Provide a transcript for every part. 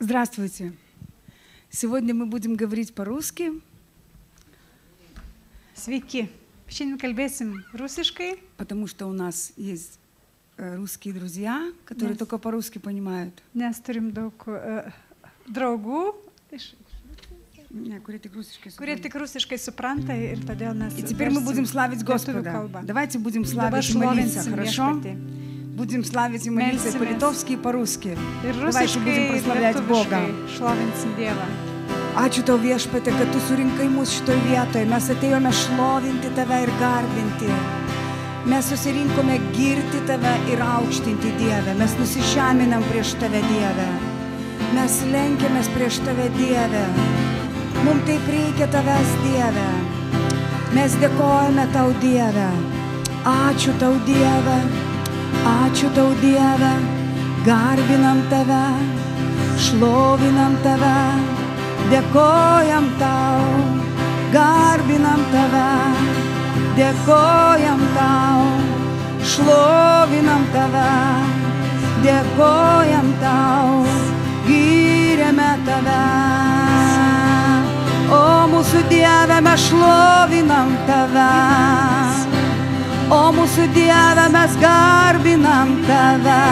Здравствуйте. Сегодня мы будем говорить по-русски. Sveiki. Šiandien kalbėsim rusiškai. Потому что у нас есть русские друзья, которые только по-русски понимают. Nes turim daug draugų, kurie tik rusiškai supranta ir todėl mes. И теперь мы будем славить Господа. Давайте будем славить и молиться, хорошо? Будем славить и молиться и по-литовски, и по-русски. Давайте будем прославлять Бога. Ačiū tau viešpatie, kad tu surinkai mus šitoj vietoje. Mes atėjome šlovinti tave ir garbinti. Mes susirinkome girti tave ir aukštinti Dievę. Mes nusižeminam prieš tave, Dieve. Mes lenkiamės prieš tave, Dieve. Mums taip reikia tavęs, Dieve. Mes dėkojame tau, Dieve. Ačiū tau, Dieve. Ačiū tau, Dieve. Garbinam tave. Šlovinam tave. Dėkojam tau, garbinam tave, dėkojam tau, šlovinam tave, dėkojam tau, giriame tave. O mūsų Dieve, mes šlovinam tave, o mūsų Dieve, mes garbinam tave.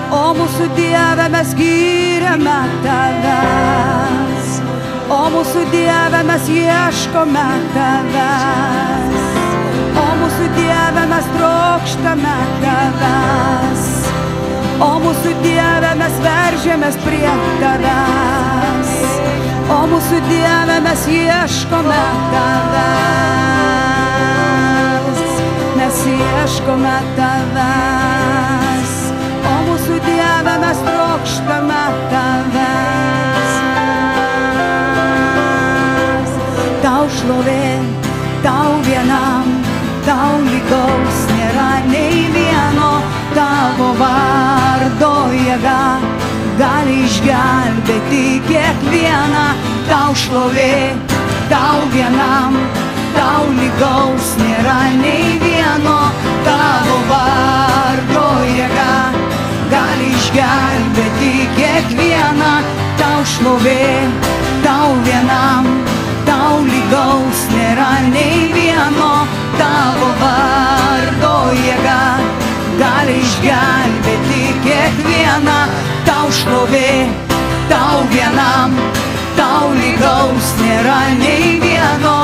O mūsų Dieve, mes giriame tavęs. O mūsų Dieve, mes ieškome tavęs. O mūsų Dieve, mes trokštame tavęs. O mūsų Dieve, mes veržėmės prie tavęs. O mūsų Dieve, mes ieškome tavęs. Mes ieškome tavęs. O mūsų Dieve, mes trokštame tavęs. Tau šlovė, tau vienam, tau lygaus nėra nei vieno. Tavo vardo jėga gali išgelbėti kiekvieną. Tau šlovė, tau vienam, tau lygaus nėra nei vieno. Tavo vardo jėga gali išgelbėti kiekvieną. Tau šlovė, tau vienam, tau lygaus nėra nei vieno. Tavo vardo jėga gali išgelbėti kiekvieną. Tau šlovė, tau vienam, tau lygaus nėra nei vieno.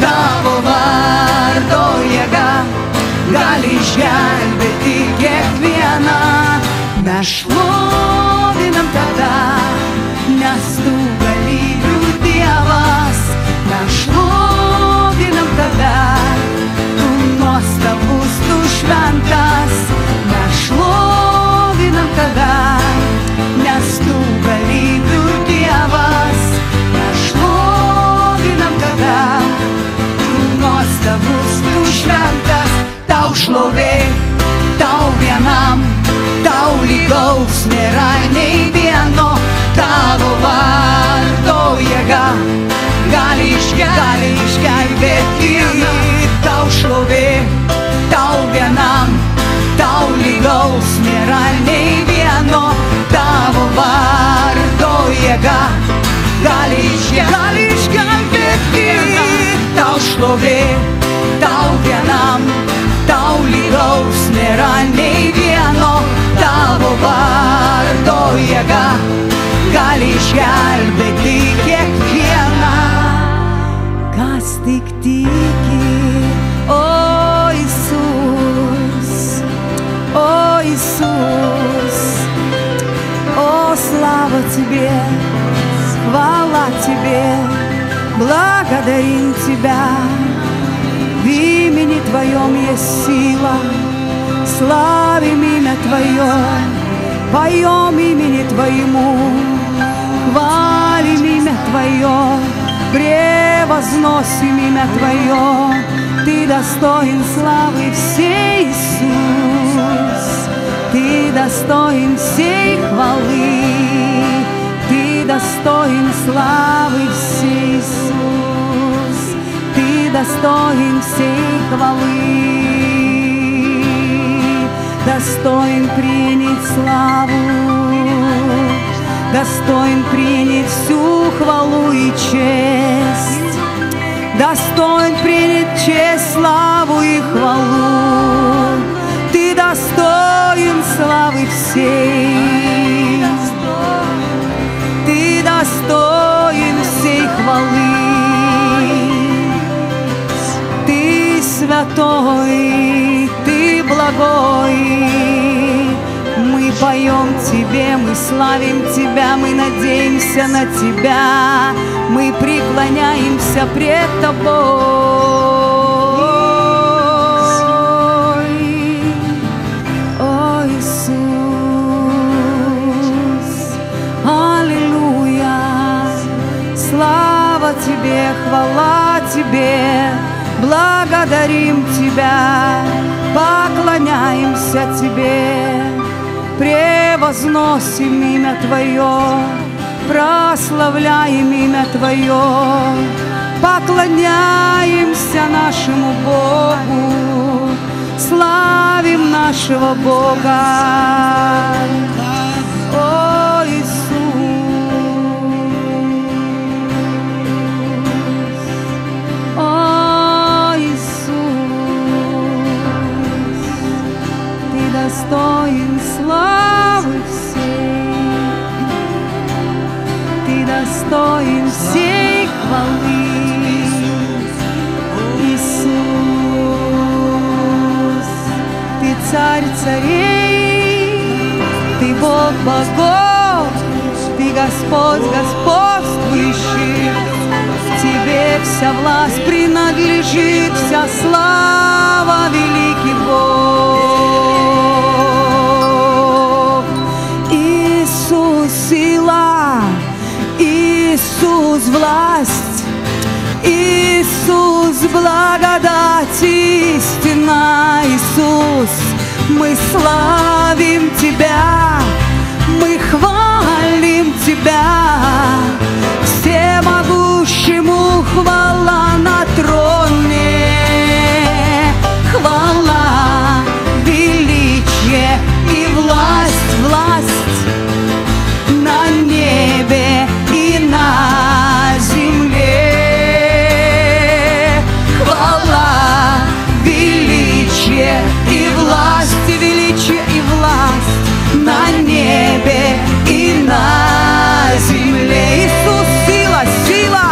Tavo vardo jėga gali išgelbėti kiekvieną. Mes šlovinam tave, nes tu galybių Dievas. Mes šlovinam tave, tu nuostabus, tu šventas. Mes šlovinam tave, nes tu galybių Dievas. Mes šlovinam tave, tu nuostabus, tu šventas. Tau šlovė, tau vienam, tau lygaus nėra nei vieno. Tavo vardo jėga gali išgelbėti. Tau šlovė, tau vienam, tau lygaus nėra nei vieno. Tavo vardo jėga gali išgelbėti. Tau šlovė, tau vienam, tau lygaus nėra nei vieno. Tavo vardo jėga gali išgelbėti kiekvieną. Kas tik tiki, o Иисус, о Иисус, о слава Тебе, хвала Тебе, благодарим Тебя. В имени Твоем есть сила, славим имя Твое, поем имени Твоему, хвалим имя Твое, превозносим имя Твое. Ты достоин славы всей, Иисус, Ты достоин всей хвалы, Ты достоин славы всей, Иисус, Ты достоин всей хвалы. Достоин принять славу, достоин принять всю хвалу и честь, достоин принять честь, славу и хвалу. Ты достоин славы всей, Ты достоин всей хвалы. Ты святой, Ты благой. Мы поем Тебе, мы славим Тебя, мы надеемся на Тебя, мы преклоняемся пред Тобой. О, Иисус, аллилуйя, слава Тебе, хвала Тебе, благодарим Тебя, поклоняемся Тебе. Превозносим имя Твое, прославляем имя Твое, поклоняемся нашему Богу, славим нашего Бога. О, Иисус, о, Иисус, Ты достоин славы всей, Ты достоин всей хвалы. Иисус, Ты царь царей, Ты Бог богов, Ты Господь господствующий. Тебе вся власть принадлежит, вся слава, великий Бог. Иисус сила, Иисус власть, Иисус благодать, истина. Иисус, мы славим Тебя, мы хвалим Тебя, всемогущему хвала на троне, хвала, величие и власть, власть на небе и на земле. Хвала, величие и власть, величие и власть на небе и на земле. Иисус сила, сила,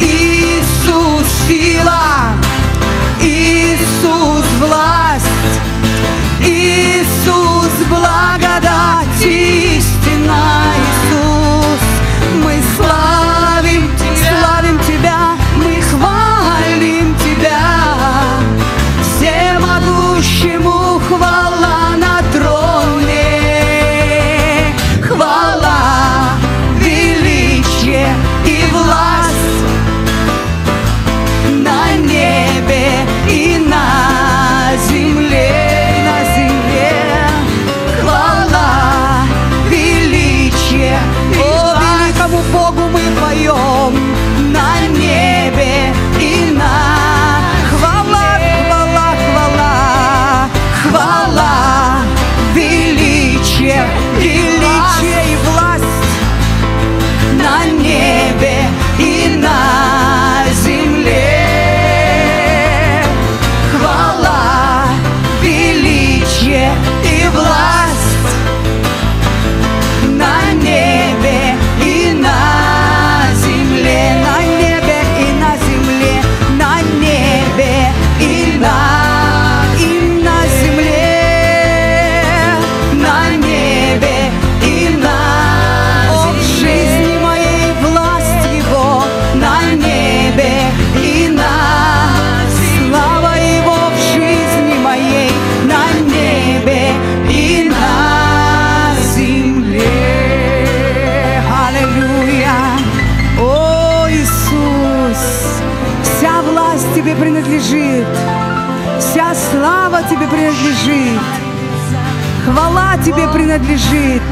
Иисус сила, Иисус власть, Иисус благодать, истина. Иисус, мы славим Тебя, мы хвалим Тебя, всемогущему хвала на троне, хвала, величие и власть на небе и на земле, на земле. Хвала, величие, о, великому Богу мы поем на небе и на хвала, хвала, хвала, хвала, величие, величие и власть на небе и на земле. Хвала, величие и власть на небе и на земле, на небе и на земле, на небе и на земле, на небе и на земле. В жизни моей власть Его на небе и на слава Его в жизни моей на небе и на земле. Аллилуйя! О, Иисус, вся власть Тебе принадлежит, вся слава Тебе принадлежит, хвала Тебе принадлежит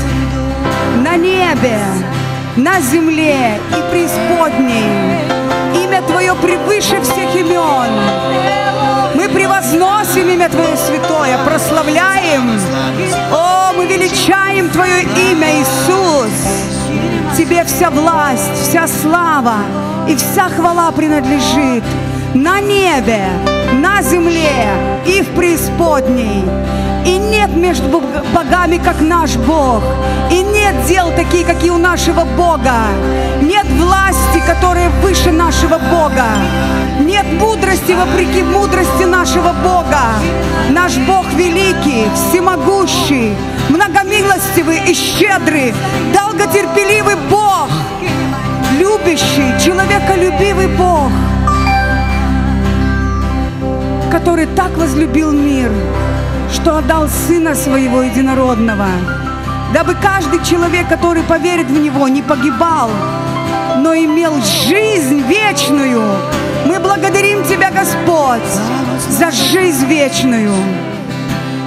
на небе, на земле и преисподней. Имя Твое превыше всех имен. Мы превозносим имя Твое святое, прославляем. О, мы величаем Твое имя, Иисус. Тебе вся власть, вся слава и вся хвала принадлежит на небе, на земле и в преисподней. И нет между богами, как наш Бог. И нет дел таких, как и у нашего Бога. Нет власти, которая выше нашего Бога. Нет мудрости вопреки мудрости нашего Бога. Наш Бог великий, всемогущий, многомилостивый и щедрый, долготерпеливый Бог, любящий, человеколюбивый Бог, который так возлюбил мир, что отдал Сына Своего Единородного, дабы каждый человек, который поверит в Него, не погибал, но имел жизнь вечную. Мы благодарим Тебя, Господь, за жизнь вечную,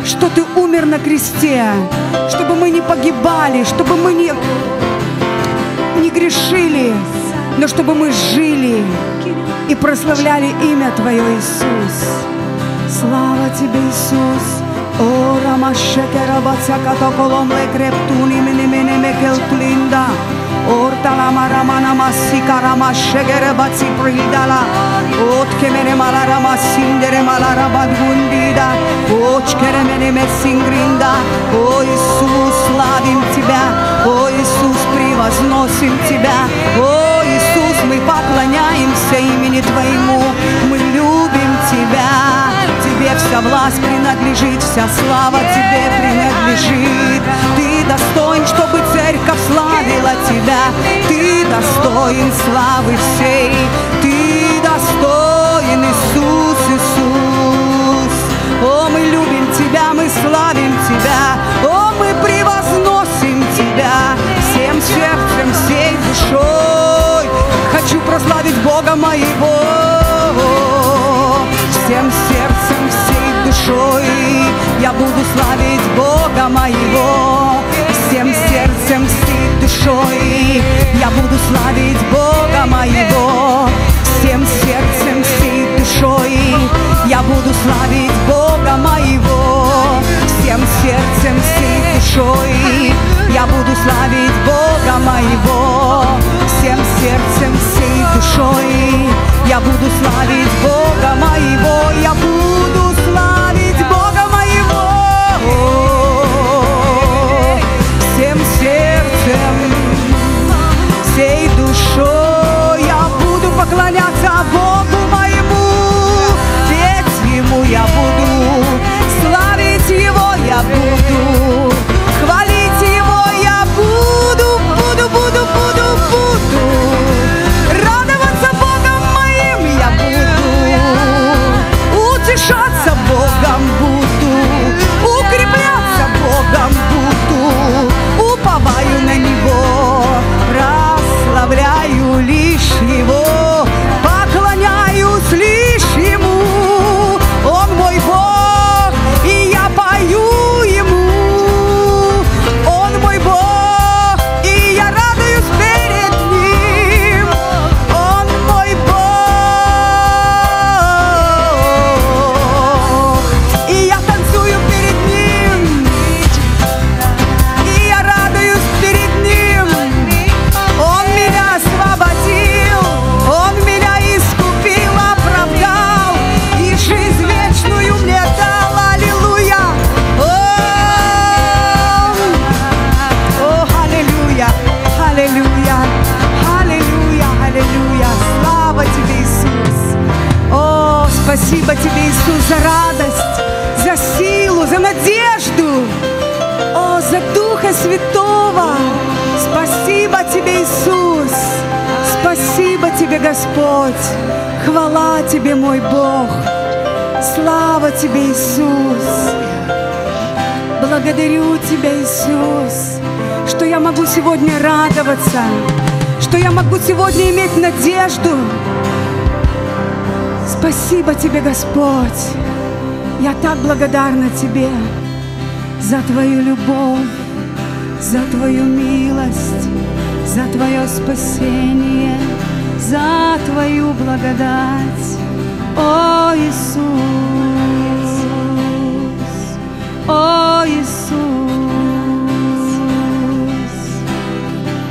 что Ты умер на кресте, чтобы мы не погибали, чтобы мы не грешили, но чтобы мы жили и прославляли имя Твое, Иисус. Слава Тебе, Иисус! O ramashekera batsakato kolomle kreptuni mene mekel plinda. Ortala maramana masika ramashekere batsi pridala. Otkemene malara masindere malara badgundida. Очкере мене месингринда. О Иисус, славим Тебя. О Иисус, превозносим Тебя. О Иисус, мы поклоняемся имени Твоему. Мы любим Тебя. Тебе вся власть принадлежит, вся слава Тебе принадлежит. Ты достоин, чтобы церковь славила Тебя. Ты достоин славы всей. Ты достоин, Иисус, Иисус. О, мы любим Тебя, мы славим Тебя. О, мы превозносим Тебя всем сердцем, всей душой. Хочу прославить Бога моего всем сердцем, всей душой. Я буду славить Бога моего всем сердцем, всей душой. Я буду славить Бога моего всем сердцем, всей душой. Я буду славить Бога моего всем сердцем, всей душой. Я буду славить Бога моего всем сердцем, всей душой. Я буду славить Бога моего. Я буду славить Бога моего всем сердцем, всей душой. Я буду поклоняться Богу моему, петь Ему я буду, славить Его я буду, хвалить Его я буду, радоваться Богом моим я буду, утешаться Богом буду, укрепляться Богом буду, уповаю на Него, прославляю лишь Его, поклоняюсь лишь Ему. Он мой Бог, и я пою Ему. Он мой Бог, и я радуюсь перед Ним. Он мой Бог, и я танцую перед Ним, и я радуюсь перед Ним. Он меня освободил, Он меня искупил, оправдал, и жизнь вечную мне дал. Аллилуйя! О, аллилуйя! Аллилуйя! Аллилуйя! Аллилуйя! Слава Тебе, Иисус! О, спасибо Тебе, Иисус, за радость, за силу, за надежду, о, за Духа Святого. Спасибо Тебе, Иисус! Спасибо Тебе, Господь! Хвала Тебе, мой Бог! Слава Тебе, Иисус! Благодарю Тебя, Иисус, что я могу сегодня радоваться, что я могу сегодня иметь надежду. Спасибо Тебе, Господь! Я так благодарна Тебе за Твою любовь, за Твою милость, за Твое спасение, за Твою благодать, о Иисус, о Иисус,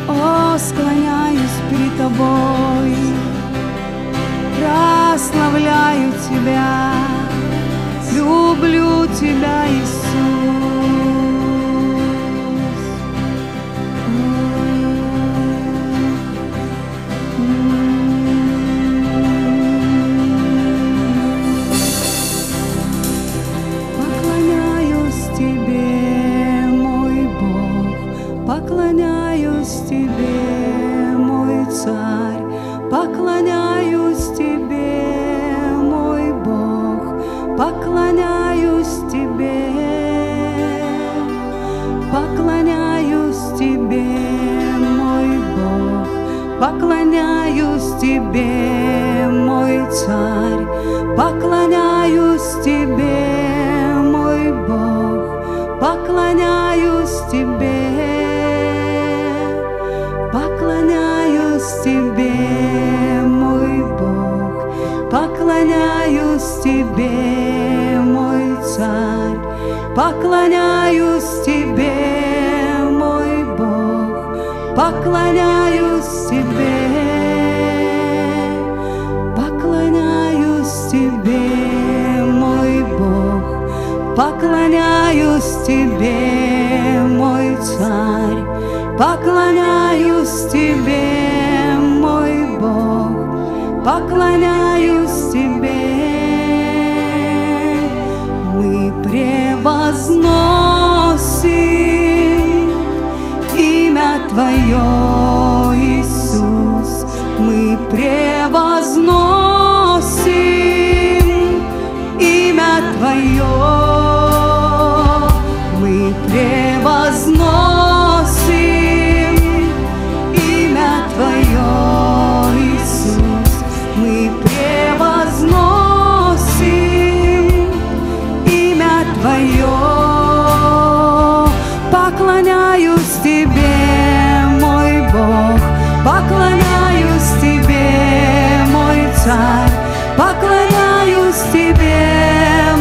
о, люблю Тебя, Иисус. Поклоняюсь Тебе, мой Бог, поклоняюсь Тебе, мой Царь, поклоняюсь Тебе, мой Бог, поклоняюсь Тебе, поклоняюсь Тебе, мой Бог, поклоняюсь Тебе, мой Царь, поклоняюсь Тебе, мой Бог, поклоняюсь Тебе, поклоняюсь Тебе, мой Бог, поклоняюсь Тебе, мой Царь, поклоняюсь Тебе, мой Бог, поклоняюсь Тебе, поклоняюсь Тебе, мой Бог, поклоняюсь Тебе, мой Царь, поклоняюсь Тебе, мой Бог, поклоняюсь Тебе. Мы превозносим имя Твое, Иисус, мы превозносим имя Твое, мы превозносим имя Твое, Иисус, мы превозносим имя Твое. Поклоняюсь Тебе, мой Бог, поклоняюсь Тебе, мой Царь, поклоняюсь Тебе,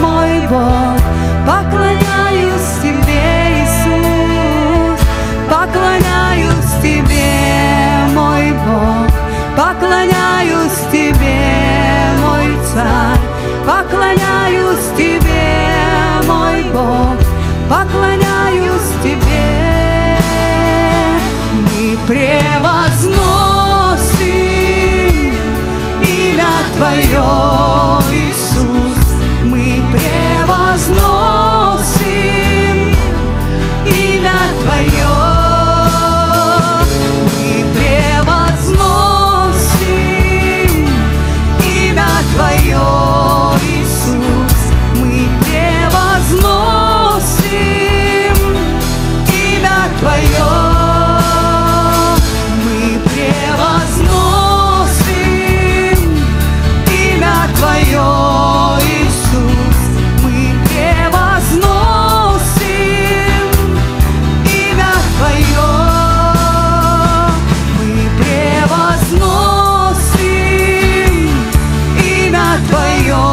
мой Бог, поклоняюсь Тебе, Иисус, поклоняюсь Тебе, мой Бог, поклоняюсь Тебе, мой Царь, поклоняюсь Тебе, мой Бог, поклоняюсь Тебе. Мы превозносим имя Твое, Иисус, мы превозносим имя Твое, мы превозносим имя Твое, Иисус, мы превозносим имя Твое, мы превозносим имя Твое, Иисус, мы превозносим имя Твое, мы превозносим имя Твое,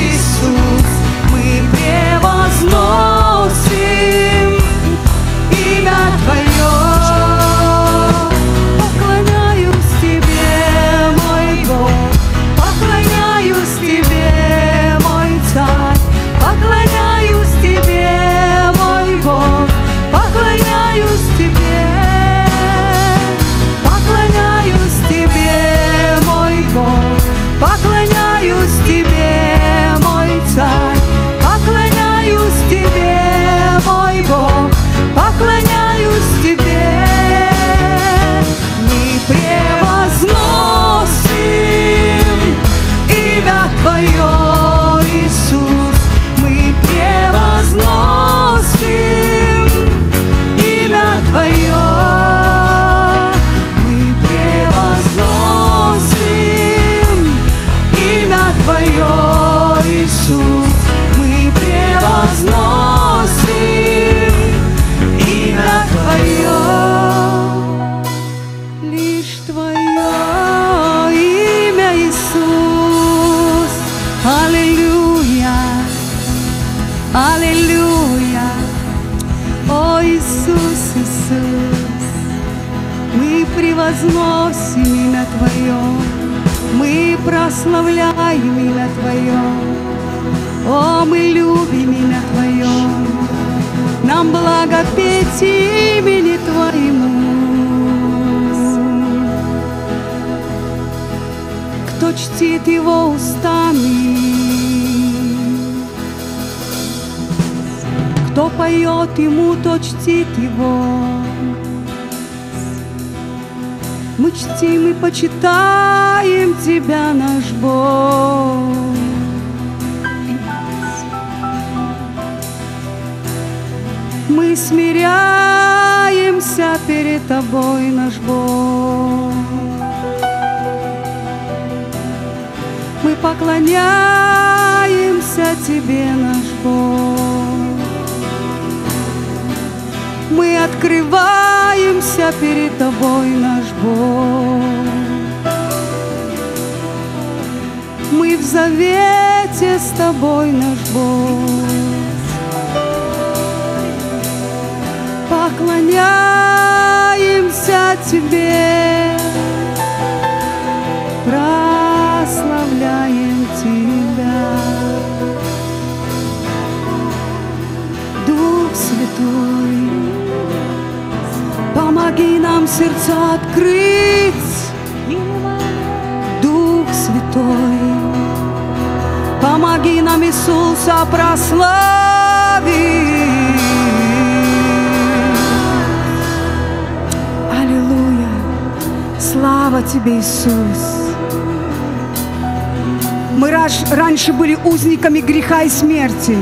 Иисус, мы превозносим имя Твое. Поклоняюсь Тебе, мой Бог, поклоняюсь Тебе, мой Царь, поклоняюсь Тебе, мой Бог, поклоняюсь Тебе, поклоняюсь Тебе, мой Бог, поклоняюсь Тебе, мой Царь, поклоняюсь Тебе, мой Бог, поклоняюсь Тебе. Мы превозносим имя Твое, Иисус, мы превозносим имя Твое, мы превозносим имя Твое, Иисус, мы превозносим имя Твое. Лишь Твое имя, Иисус, аллилуйя, аллилуйя, о Иисус, Иисус, мы превозносим имя Твое, Мы прославляем имя Твое, о, мы любим имя Твое, нам благо петь имени Твоему. Кто чтит Его устами, кто поет Ему, тот чтит Его. Мы чтим и почитаем Тебя, наш Бог. Мы смиряемся перед Тобой, наш Бог. Мы поклоняемся Тебе, наш Бог. Мы открываемся перед Тобой, наш Бог. Мы в завете с Тобой, наш Бог. Поклоняемся Тебе, прославляем Тебя. Дух Святой, помоги нам сердца открыть. Дух Святой, помоги нам Иисуса прославить. Аллилуйя! Слава Тебе, Иисус! Мы раньше были узниками греха и смерти,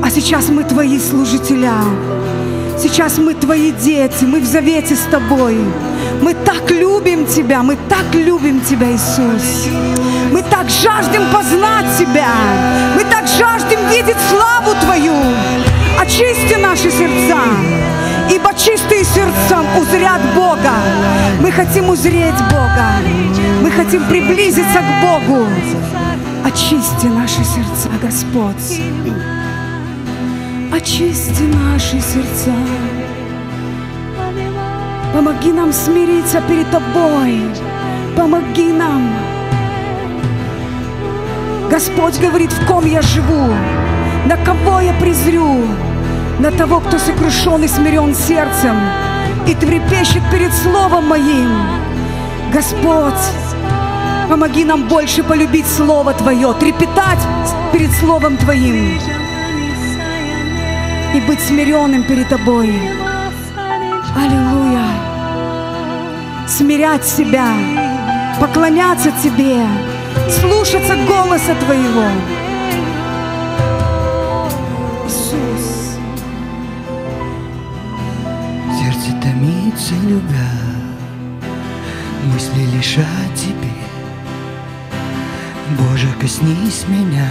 а сейчас мы Твои служителя. Сейчас мы Твои дети, мы в завете с Тобой. Мы так любим Тебя, мы так любим Тебя, Иисус. Мы так жаждем познать Тебя, мы так жаждем видеть славу Твою. Очисти наши сердца, ибо чистые сердцем узрят Бога. Мы хотим узреть Бога, мы хотим приблизиться к Богу. Очисти наши сердца, Господь. Очисти наши сердца. Помоги нам смириться перед Тобой. Помоги нам. Господь говорит, в ком я живу, на кого я презрю? На того, кто сокрушен и смирен сердцем и трепещет перед Словом Моим. Господь, помоги нам больше полюбить Слово Твое, трепетать перед Словом Твоим и быть смиренным перед Тобой. Аллилуйя! Смирять себя, поклоняться Тебе, слушаться голоса Твоего. Иисус. Сердце томится, любя, мысли лишь о Тебе. Боже, коснись меня,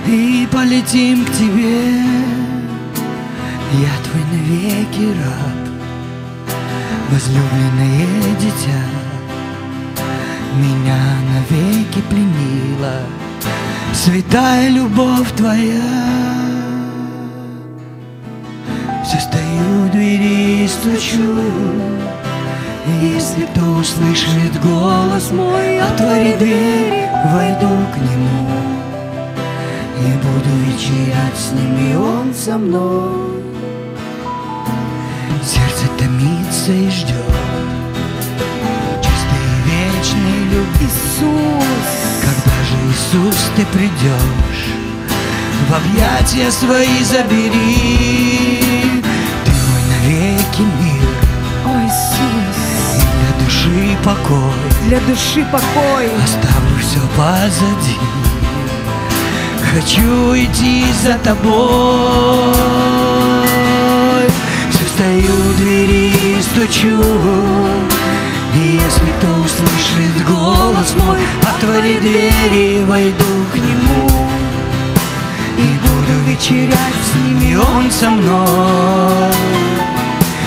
и полетим к Тебе. Я Твой навеки раб, возлюбленное дитя, меня навеки пленила святая любовь Твоя. Все стою у двери и стучу, если кто услышит голос мой, отвори дверь, войду к нему и буду вечерять с ним, и он со мной. Сердце томится и ждет чистой и вечной любви. Иисус. Когда же, Иисус, Ты придешь, в объятия свои забери. Ты мой навеки мир, О, Иисус. и для души покой. Для души покой. Оставлю все позади, хочу идти за Тобой. Все стою у двери и стучу, и если кто услышит голос мой, отвори двери, войду к нему и буду вечерять с ним, и он со мной.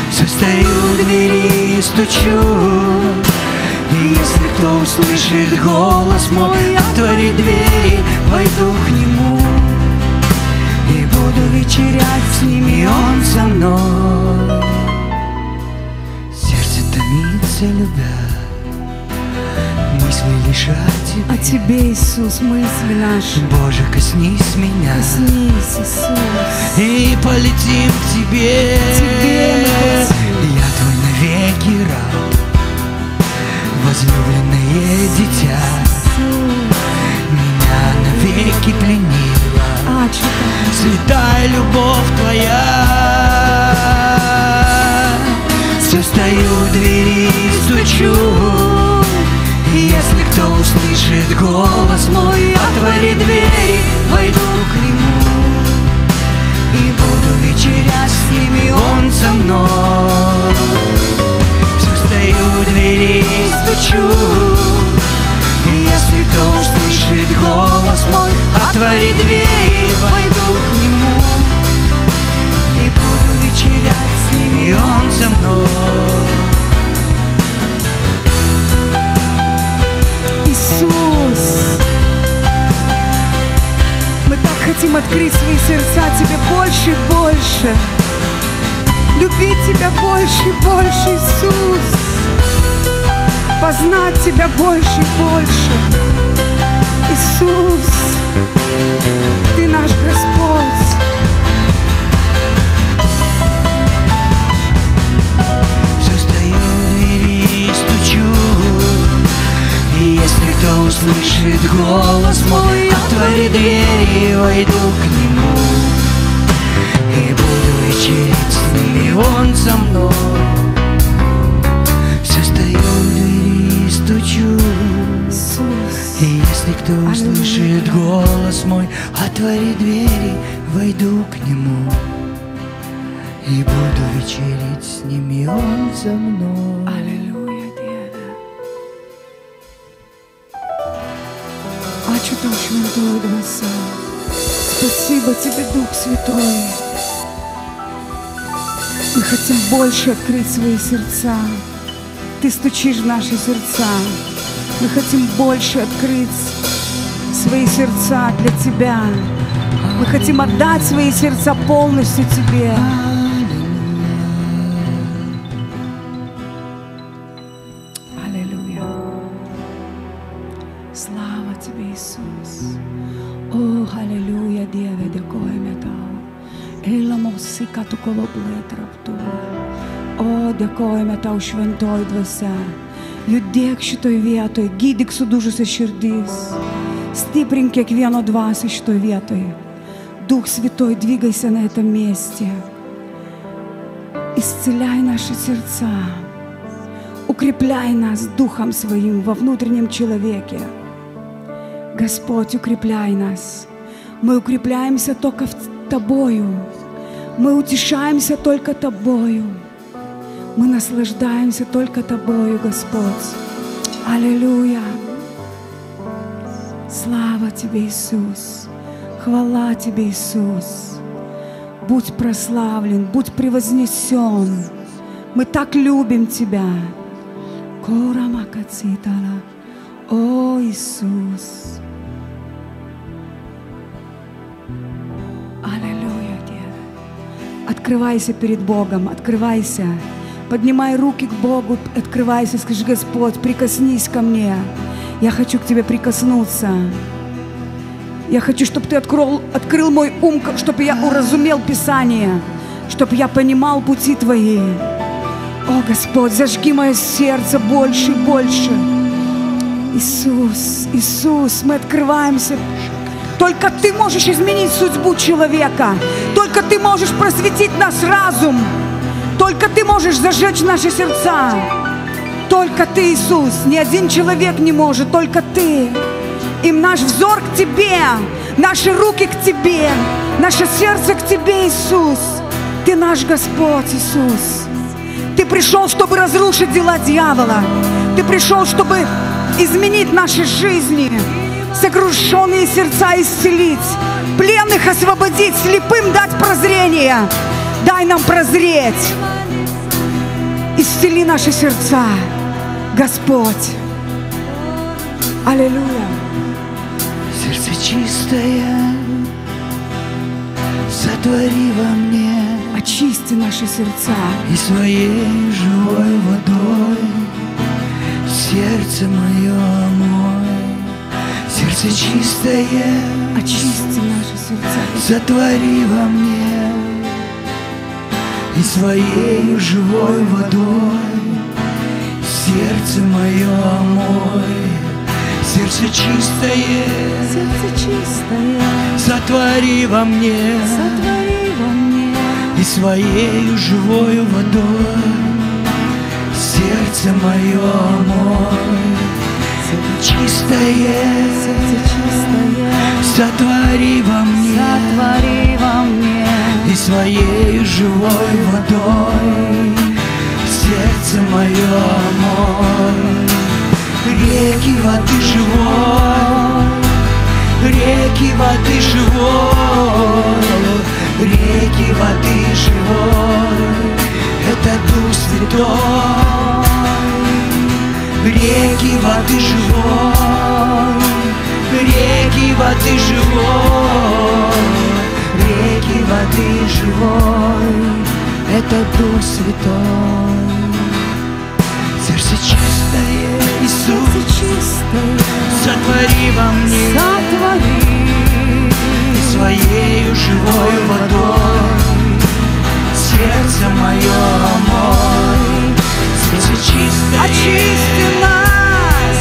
Все стою у двери и стучу, и если кто услышит голос мой, отвори двери, войду к нему и буду вечерять с ним, и он со мной. Сердце томится, любя, лишь о Тебе, Иисус, мысли наши. Боже, коснись меня. Коснись, Иисус. И полетим к Тебе. Тебе мы полетим. Я Твой навеки раб, возлюбленное дитя. Меня навеки пленила святая любовь Твоя. Все стою у двери и стучу, и если кто услышит голос мой, отвори двери, войду к нему и буду вечерять с ними, он со мной. Все стою у двери и стучу, и если кто услышит голос мой, отвори двери, войду к нему и буду вечерять с ним, и он со мной. Иисус, мы так хотим открыть свои сердца Тебе больше и больше, любить Тебя больше и больше, Иисус, познать Тебя больше и больше. Иисус, Ты наш Господь. Все стою у двери и стучу, и если кто услышит голос мой, отвори двери, войду к нему и буду вечерить с ними, он со мной. Все стою у двери и стучу, Иисус, и если кто услышит голос мой, отвори двери, войду к нему и буду вечерить с ними, он со мной. Аллилуйя, Дева. Ačiū Tau, Šventoji Dvasia. Спасибо Тебе, Дух Святой. Мы хотим больше открыть свои сердца. Ты стучишь в наши сердца. Мы хотим больше открыть свои сердца для Тебя. Мы хотим отдать свои сердца полностью Тебе. Аллилуйя. Слава Тебе, Иисус. О, аллилуйя, Dieve, dėkojame Tau. Eila mosika tu koloblėt raptu. O, dėkojame Tau, Šventoji Dvasia. Judėk šitoj vietoj, gydyk sudužusias širdis. Stiprink kiekvieno dvasę šitoj vietoj. Дух Святой, двигайся на этом месте. Исцеляй наши сердца. Укрепляй нас Духом Своим во внутреннем человеке. Господь, укрепляй нас. Мы укрепляемся только Тобою. Мы утешаемся только Тобою. Мы наслаждаемся только Тобою, Господь. Аллилуйя. Слава Тебе, Иисус. Хвала Тебе, Иисус. Будь прославлен, будь превознесен. Мы так любим Тебя. О, Иисус. Аллилуйя, Дева. Открывайся перед Богом, открывайся. Поднимай руки к Богу, открывайся, скажи: Господь, прикоснись ко мне. Я хочу к Тебе прикоснуться. Я хочу, чтобы Ты открыл мой ум, чтобы я уразумел Писание, чтобы я понимал пути Твои. О, Господь, зажги мое сердце больше и больше. Иисус, Иисус, мы открываемся. Только Ты можешь изменить судьбу человека. Только Ты можешь просветить наш разум. Только Ты можешь зажечь наши сердца. Только Ты, Иисус. Ни один человек не может, только Ты. И наш взор к Тебе, наши руки к Тебе, наше сердце к Тебе, Иисус. Ты наш Господь, Иисус. Ты пришел, чтобы разрушить дела дьявола. Ты пришел, чтобы изменить наши жизни, сокрушенные сердца исцелить, пленных освободить, слепым дать прозрение. Дай нам прозреть. Исцели наши сердца, Господь. Аллилуйя. Сердце чистое, сотвори во мне. Очисти наши сердца. И своей живой водой сердце мое омой. сердце чистое, очисти наши сердца. сотвори во мне, и своею живой водой сердце мое омой. Сердце чистое, сотвори во мне, и своею живою водой сердце мое омой. Сердце чистое, сотвори во мне, и своею живой водой сердце мое омой. Реки воды живой, реки воды живой, реки воды живой, это Дух Святой. Реки воды живой, реки воды живой, реки воды живой, это Дух Святой. Сердце чистое, Иисус, сотвори во мне, и своею живой водой сердце мое омой. Сердце чистое, Очисти нас,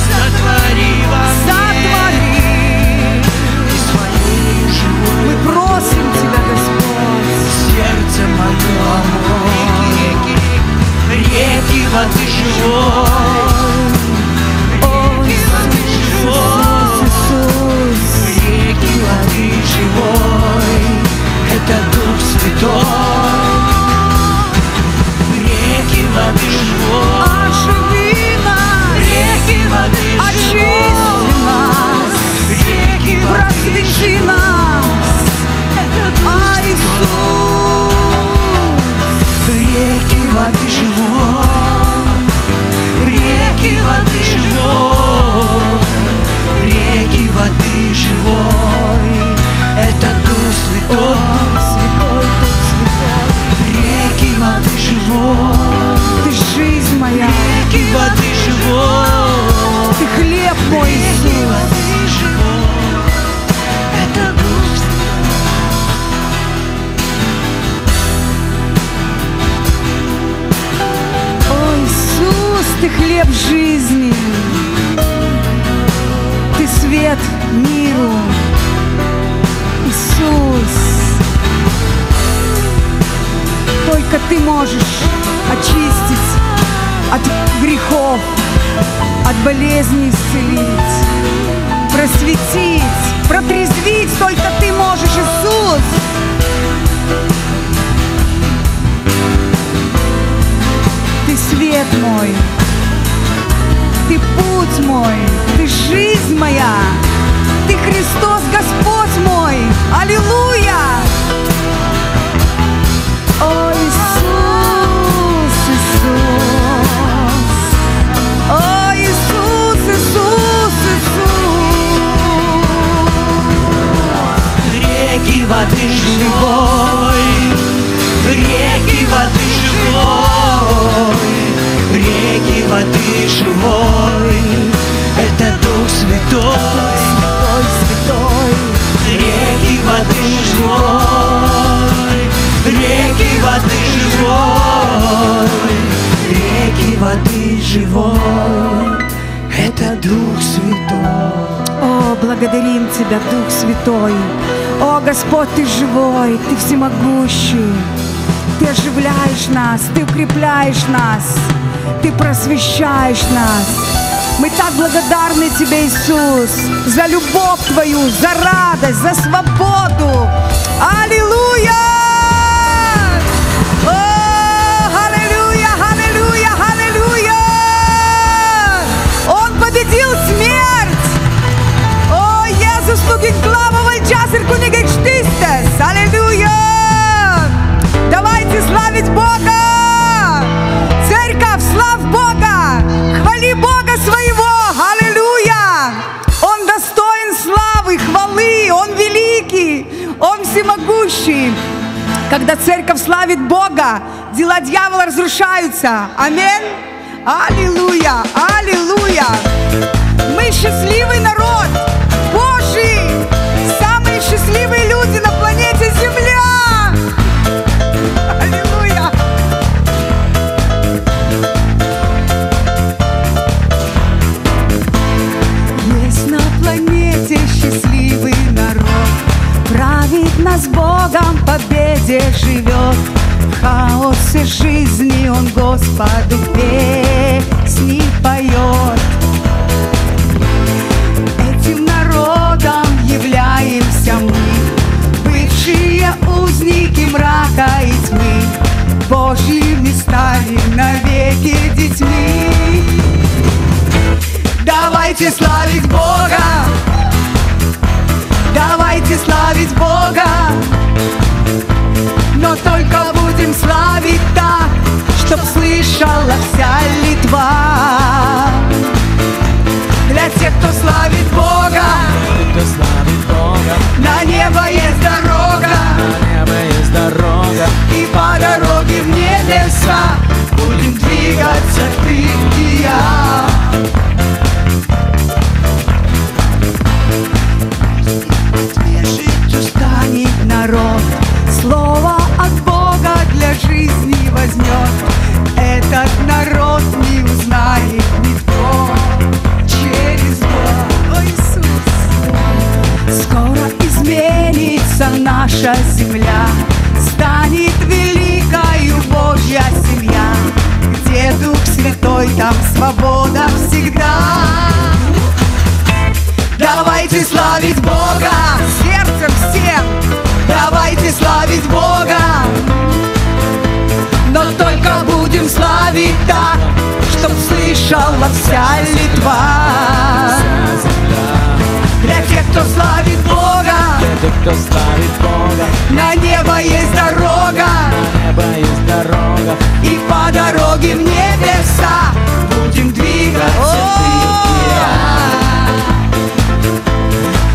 сотвори во мне, и своею живой мы просим Тебя, Господь. сердце мое омой. Реки воды живой, реки воды живой, реки воды живой, это Дух Святой. Реки воды живой, Оживи нас, реки воды очисти живой, нас, реки воды просвети нас, Иисус. реки воды живой, реки воды живой, реки воды живой, это Дух Святой, Святой Дух Святой, реки воды живой, Ты жизнь моя, реки воды живой, Ты хлеб мой, реки Иисус. воды живой, это Дух Святой. О, Иисус, Ты хлеб жизни, Ты свет миру, Иисус. Только Ты можешь очистить от грехов, от болезней исцелить, просветить, протрезвить. Только Ты можешь, Иисус. Ты свет мой, Ты путь мой, Ты жизнь моя, Ты Христос Господь мой. Аллилуйя! О, Иисус, Иисус! О, Иисус, Иисус, Иисус! Реки воды живой, реки воды живой, реки воды живой, это Дух Святой, Святой, святой! реки воды живой, реки воды живой, реки воды живой, это Дух Святой. О, благодарим Тебя, Дух Святой! О, Господь, Ты живой, Ты всемогущий! Ты оживляешь нас, Ты укрепляешь нас, Ты просвещаешь нас. Мы так благодарны Тебе, Иисус, за любовь Твою, за радость, за свободу. Аллилуйя! О, аллилуйя, аллилуйя, аллилуйя! Он победил смерть! О, Иисус, tu ginklavo valdžias ir kunigaikštystės. Аллилуйя! Давайте славить Бога! Церковь, славь Бога! Хвали Бога своего! Аллилуйя! Он достоин славы, хвалы, Он великий, Он всемогущий. Когда церковь славит Бога, дела дьявола разрушаются. Аминь! Аллилуйя! Аллилуйя! Мы счастливый народ! Божий, самые счастливые люди на планете Земля. Аллилуйя. Есть на планете счастливый народ, правит нас Богом, в победе живет. В хаосе жизни Он Господу песни поет. Этим народом являемся мы, бывшие узники мрака и тьмы, Божьими стали навеки детьми. Давайте славить Бога, давайте славить Бога, но только будем славить так, чтоб слышала вся Литва. Для тех, кто славит Бога, на небо есть дорога, и по дороге в небеса будем двигаться ты и я. Жить устанет народ, слово от Бога для жизни возьмет. Этот народ не узнает никто через Бога. О, Иисус! Скоро изменится наша земля, станет великою Божья семья, где Дух Святой, там свобода всегда. Давайте славить Бога сердцем всем, давайте славить Бога, но только будем славить так, чтоб слышала вся Литва. Для тех, кто славит Бога, на небо есть дорога, и по дороге в небеса будем двигаться ты и я.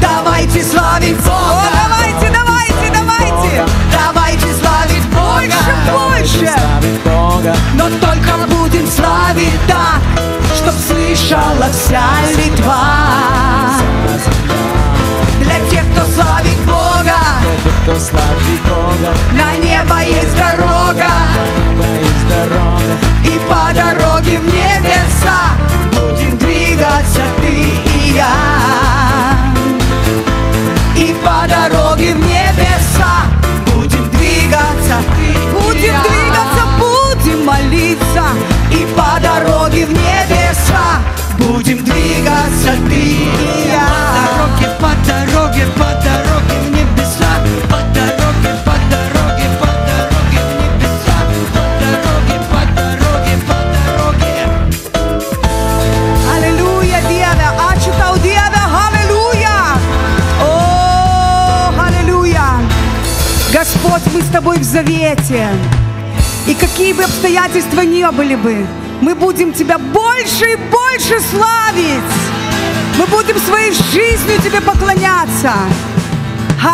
Давайте славить Бога! Давайте, давайте, давайте! Давайте славить Бога! Больше! Но только будем славить так, чтоб слышала вся Литва. Для тех, кто славит Бога, на небо есть дорога, и по дороге в небеса будем двигаться ты и я. И по дороге в небеса будем двигаться, будем молиться. И по дороге в небеса будем двигаться ты и я. По дороге в небеса, по дороге в небеса, по дороге. Аллилуйя, Диеве, ачутау Диеве, аллилуйя. О, аллилуйя. Господь, мы с Тобой в завете. И какие бы обстоятельства ни были бы, мы будем Тебя больше и больше славить. Мы будем своей жизнью Тебе поклоняться.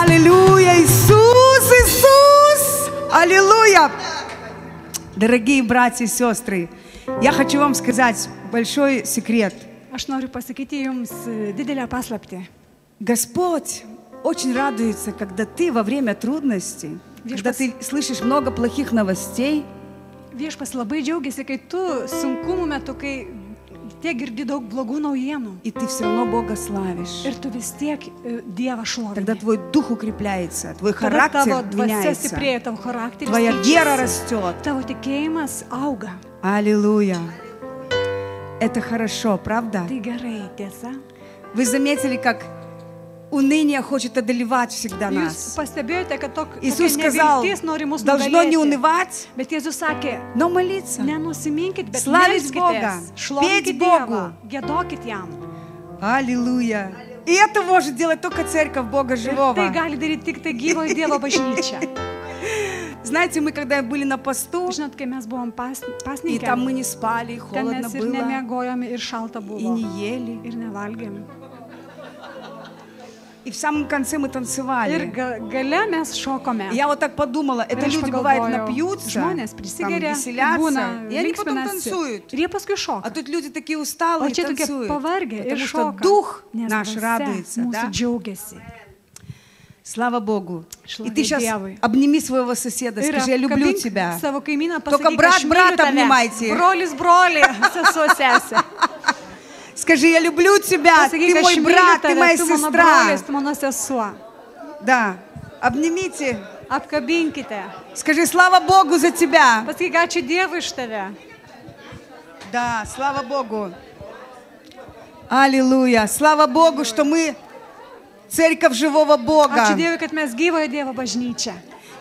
Аллилуйя, Иисус, Иисус! Аллилуйя! Дорогие братья и сестры, я хочу вам сказать большой секрет. Aš noriu pasakyti jums didelę paslaptį. Господь очень радуется, когда ты во время трудностей, когда ты слышишь много плохих новостей, Viešpas labai džiaugiasi, kai tu sunkumų metu, kai tiek girdi daug blogų naujienų. и ты все равно Бога славишь. Ir tu vis tiek Dievą šlovini. Тогда твой дух укрепляется, твой Tada tavo характер dvasia меняется, stiprėja, tavo charakteris твоя вера keičiasi, растет. tavo tikėjimas auga. Аллилуйя! Это хорошо, правда? Tai gerai, tiesa. Вы заметили, как уныние хочет одолевать всегда Jūs нас? pastebėjote, kad tokia Иисус сказал, neviltis nori mus должно не nugalėti. унывать, Bet Jėzus sakė, но молиться. nenusiminkit, bet Славить Бога, melskitės, šlovinkit петь Dievą, Богу. giedokit jam. Аллилуйя! И это может делать только церковь Бога Ir живого. tai gali daryti tik tai gyvoji Dievo bažnyčia. Знаете, мы когда были на посту, Žinot, kai mes buvom и pasninkę, там мы не спали, и ten холодно mes ir было, nemiegojome, ir šalta и buvo, не ели. ir nevalgėm. И в самом конце мы Ir танцевали. gale mes šokome. И я вот так подумала, это Ir aš люди, бывает, pagalvojau, напьются, žmonės там, prisigeria, веселятся, būna, и они потом linksminasi. танцуют. Ir jie paskui А šoka. тут люди такие O усталые čia tokie танцуют, pavargę ir потому что šoka. дух Nes наш dvasia радуется, mūsų да? džiaugiasi. Слава Богу. И Слава ты сейчас Dievui. обними своего соседа, Ir скажи, я люблю apkabink тебя. savo kaimyną, Только pasakyk, брат aš myliu брата tave. обнимайте. Brolis brolį, sesuo sesė. Скажи, я люблю тебя, ты Pasakyk, aš мой myliu брат, ты tave, моя tu mano сестра. brolis, tu mano sesuo. Да, обнимите. Apkabinkite. Скажи, слава Богу за тебя. Pasakyk, ačiū Dievui iš tave. Да, слава Богу. Аллилуйя. Слава Богу, что мы церковь живого Бога. Ačiū Dievui, kad mes gyvojo Dievo bažnyčia.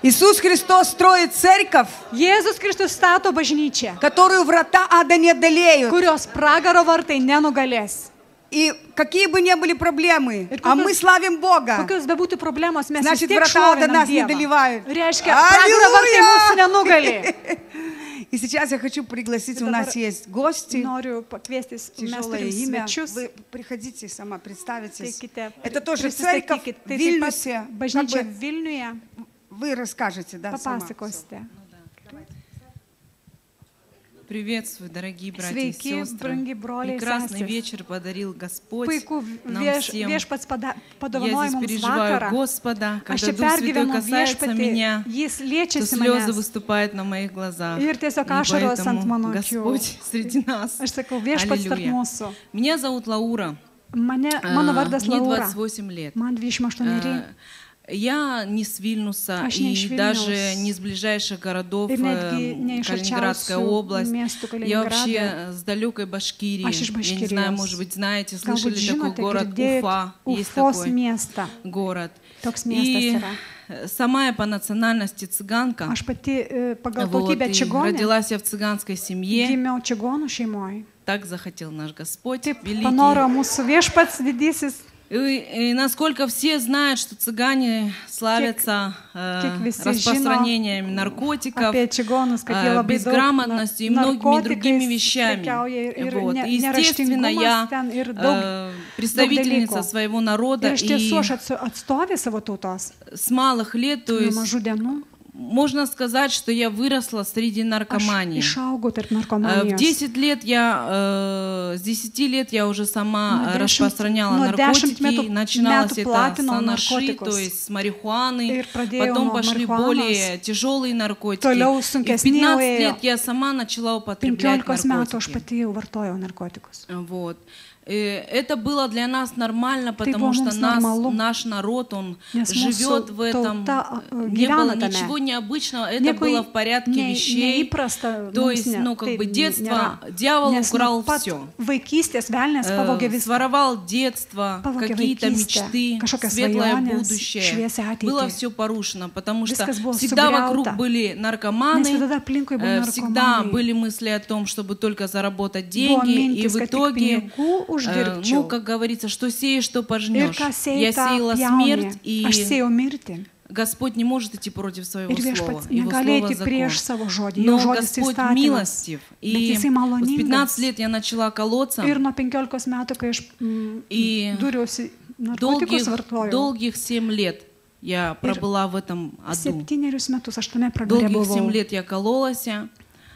Иисус Христос строит церковь, Jėzus Kristus stato bažnyčią, которую врата ада не одолеют. kurios pragaro vartai nenugalės. И какие бы ни были проблемы, Ir а kokios- мы славим Бога. Kokios bebūtų problemos, mes vis Значит, tiek врата ада šlovinam нас не Dievą. доливают. Reiškia, pragaro vartai mūsų nenugalė. И сейчас я хочу пригласить, у нас есть гости, Noriu pakviesti, mes тяжелое turim имя. svečius. Вы приходите, сама представитесь. Teikite, Это тоже церковь prisistatykit. в Tai taip pat Вильнюсе. Как bažnyčia бы Vilniuje. вы расскажете, да, сама. Papasakosite. Приветствую, дорогие братья и Sveiki, сестры. brangi broliai ir Прекрасный sesės. вечер подарил Господь Puiku нам всем. viešpats Я padovanojo здесь mums переживаю vakarą. Господа, Aš когда čia Дух Святой pergyvenu касается viešpatį, меня, jis то liečiasi слезы manęs. выступают на моих глазах. Ir tiesiog И ašaros ant поэтому mano akių. Господь среди нас. Aš sakau, viešpats tarp Аллилуйя. mūsų. Меня зовут Лаура. Mano vardas Мне Laura. 28 лет. Man 28. Я не с Вильнюса Aš ne iš и Vilniaus. даже не из ближайших городов, Ir netgi ne iš Калининградская arčiausių область. miestų Я Kaliningrado. вообще с далекой Башкирии. Aš iš Я не знаю, Baškirijos. может быть, знаете, Galbūt слышали такой žinote, город girdėjot Уфа. Есть Ufos такой miestą. город. Toks И miestas yra. сама я по национальности цыганка. Aš pati pagal Вот, tautybę и čigonė родилась я в цыганской семье. gimiau čigonų šeimoje. Так захотел наш Господь Taip великий. panoro mūsų viešpats didysis. И насколько все знают, что цыгане славятся kiek visi распространением наркотиков, Apie čigonus, kad jie labai daug безграмотностью и многими другими narkotikais вещами. prekiauja ir Вот. И, естественно, neraštingumas я ten ir daug представительница dalykų. своего народа, Ir iš и tiesų aš atstovė savo tautos. с малых лет, то Nuo есть mažų dienų можно сказать, что я выросла среди aš наркомании. išaugau tarp В narkomanijos. 10 лет с 10 лет я уже сама Ну, 10 распространяла ну, 10 наркотики. метов Начиналось это с платинал анаши, наркотикус. то есть с марихуаны. Ir pradėjau Потом nuo пошли marihuanos. более тяжелые наркотики. Toliau И в sunkesni 15 ėjo. лет я сама начала употреблять 15 metų aš наркотики. pati jau vartojau narkotikus. Вот. Это было для нас нормально, потому было что mums normalu. наш народ, он Nes живет mūsų в этом. tauta, Не было gyvena tame. ничего необычного, это Nieko было в порядке вещей. neįprasta. То mums есть, ne- ну, как taip бы детство, nėra. дьявол Nes украл nuo pat все. Vaikystės velnės pavogė viską. Своровал детство, Pavogė какие-то vaikystę, мечты, kažkokias светлое svajones, будущее. šviesią ateitį. Было все порушено, потому что Viskas buvo всегда вокруг sugriauta. были Nes наркоманы, visada aplinkui buvo всегда narkomanai. были мысли о том, чтобы только заработать Buvo деньги, и mintis, в kad tik итоге, pinigų uždirbčiau. ну, как говорится, что сеешь, что Ir пожнешь. ką Я sėjai, tą сеяла pjauni. смерть, и Aš sėjau mirtį. Господь не может идти против своего Ir слова. viešpats Его negali слово eiti prieš закон. savo žodį. Но Jo žodis Господь įstatymas. милостив. Bet И jisai в maloningas. 15 лет я начала колоться. Ir nuo 15 metų, kai aš И duriausi narkotikus vartojau. долгих 7 лет я пробыла в этом аду. 7 metus aš tame pragare Долгих 7 buvau. лет я кололась.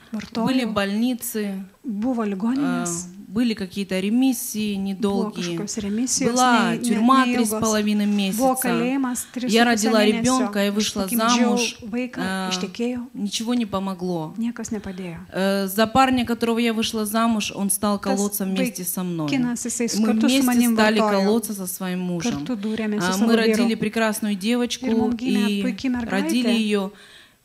Были Vartojau. больницы, Buvo ligoninės. были какие-то ремиссии Buvo недолгие. kažkokios remisijos. Была тюрьма neilgos. 3,5 Buvo месяца. kalėjimas 3,5 Я родила mėnesio. ребенка и Aš вышла pagimdžiau замуж. Vaiką, ištekėjau. Ничего не помогло. Niekas nepadėjo. За парня, которого я вышла замуж, он стал колоться вместе со мной. Vaikinas, jisai Мы kartu su вместе manim стали vartojo. колоться со своим мужем. Kartu dūrėmės su Мы savo родили vyru. прекрасную Ir девочку mum gimė и puiki mergaitė. родили ее.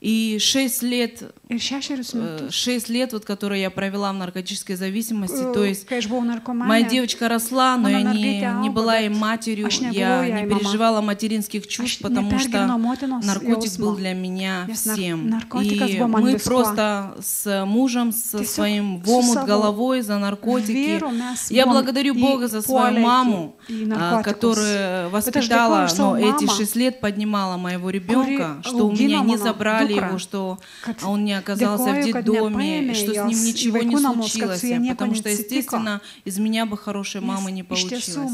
И 6 лет, Ir 6 metus. 6 лет, вот, которые я провела в наркотической зависимости, то есть Kai aš buvau narkomanė, моя девочка росла, но Mano я mergaitė не augo, была bet ей матерью, aš nebuvau я jai не mama. переживала материнских чувств, Aš потому что nepergyvenau motinos наркотик был jausmo. для меня Nes всем. narkotikas И buvo man мы viskuo. просто с мужем, со Tiesiog своим su в омут savo головой за наркотики. vyru mes Я buvom благодарю Бога за свою įpuolę маму, į narkotikus. которая Bet aš воспитала, dėkoju už savo но эти mamą, 6 лет поднимала моего ребенка, kuri что у меня augino не mano забрали его, что он не оказался в детдоме, что с ним ничего не случилось, потому что, естественно, из меня бы хорошей мамы не получилось. Вот.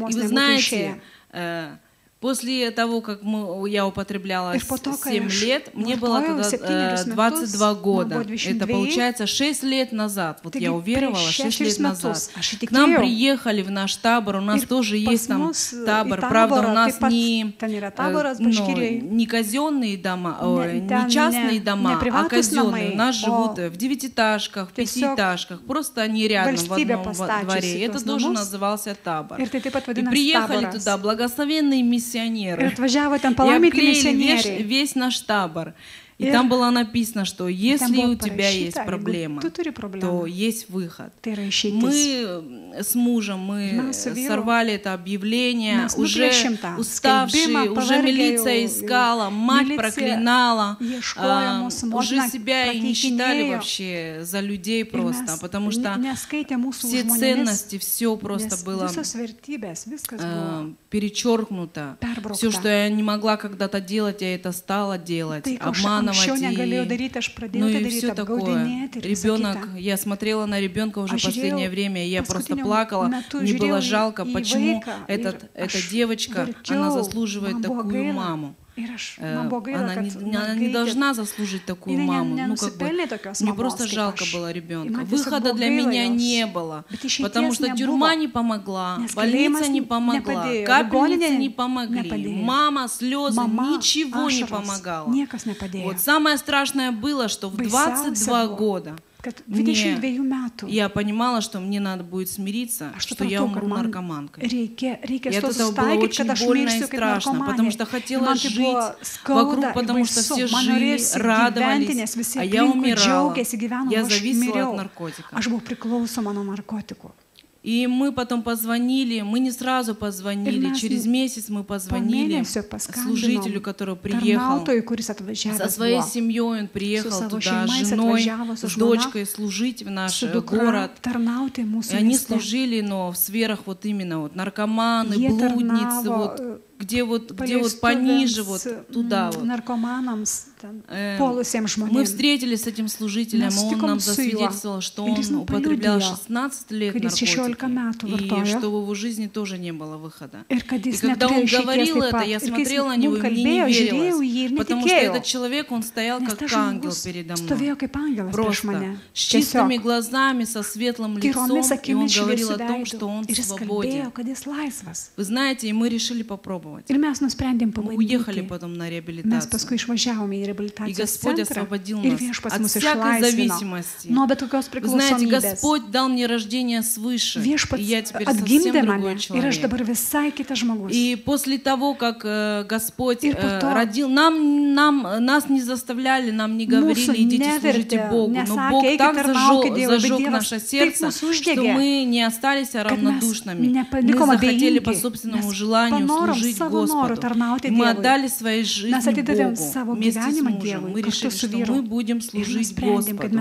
И вы знаете, после того, как я употребляла 7 лет, мне было тогда 22 года. Это получается 6 лет назад. Вот я уверовала 6 лет назад. К нам приехали в наш табор, у нас тоже есть там табор. Правда, у нас не казенные дома, не частные дома, а казенные. У нас живут в 9-этажках, в 5-этажках. Просто они рядом в одном дворе. Это тоже назывался табор. И приехали туда благословенные миссионеры. И обклеили весь наш табор. И там было написано, что если у тебя есть проблема, то есть выход. Мы с мужем сорвали это объявление, уже уставшие, уже милиция искала, мать проклинала, уже себя и не считали вообще за людей просто, потому что все ценности, все просто было перечеркнуто. Все, что я не могла когда-то делать, я это стала делать. Обманывать. Ну и все такое. Ребенок, я смотрела на ребенка уже последнее время, и я просто плакала. Мне было жалко, почему эта девочка, она заслуживает такую маму. Она не должна заслужить такую маму. Ну, как бы, мне просто жалко было ребенка. Выхода для меня не было, потому что тюрьма не помогла, больница не помогла, капельницы не помогли, мама, слезы, ничего не помогало. Вот самое страшное было, что в 22 года я понимала, что мне надо будет смириться, что я умру наркоманкой. И от этого было очень больно и страшно, потому что хотела жить вокруг, потому что все жили, радовались, а я умирала. Я зависела от наркотика. И мы потом позвонили, мы не сразу позвонили, через месяц мы позвонили служителю, который приехал со своей семьей, он приехал туда с женой, с дочкой служить в наш город. И они служили, но в сферах вот именно вот наркоманы, блудницы, вот где вот пониже, вот туда вот. Мы встретились с этим служителем, он нам засвидетельствовал, что он употреблял 16 лет наркотики, и что в его жизни тоже не было выхода. И когда он говорил это, я смотрела на него, и мне не верилось, потому что этот человек, он стоял как ангел передо мной, просто с чистыми глазами, со светлым лицом, и он говорил о том, что он свободен. Вы знаете, и мы решили попробовать. Мы уехали потом на реабилитацию. И Господь освободил нас от всякой зависимости. Вы знаете, Господь дал мне рождение свыше, и я теперь совсем другой человек. И после того, как Господь родил, нас не заставляли, нам не говорили, идите служите Богу, но Бог так зажег наше сердце, что мы не остались равнодушными. Мы захотели по собственному желанию служить Господу. И мы отдали своей жизни Богу вместе с мужем. Мы решили, что мы будем служить Господу и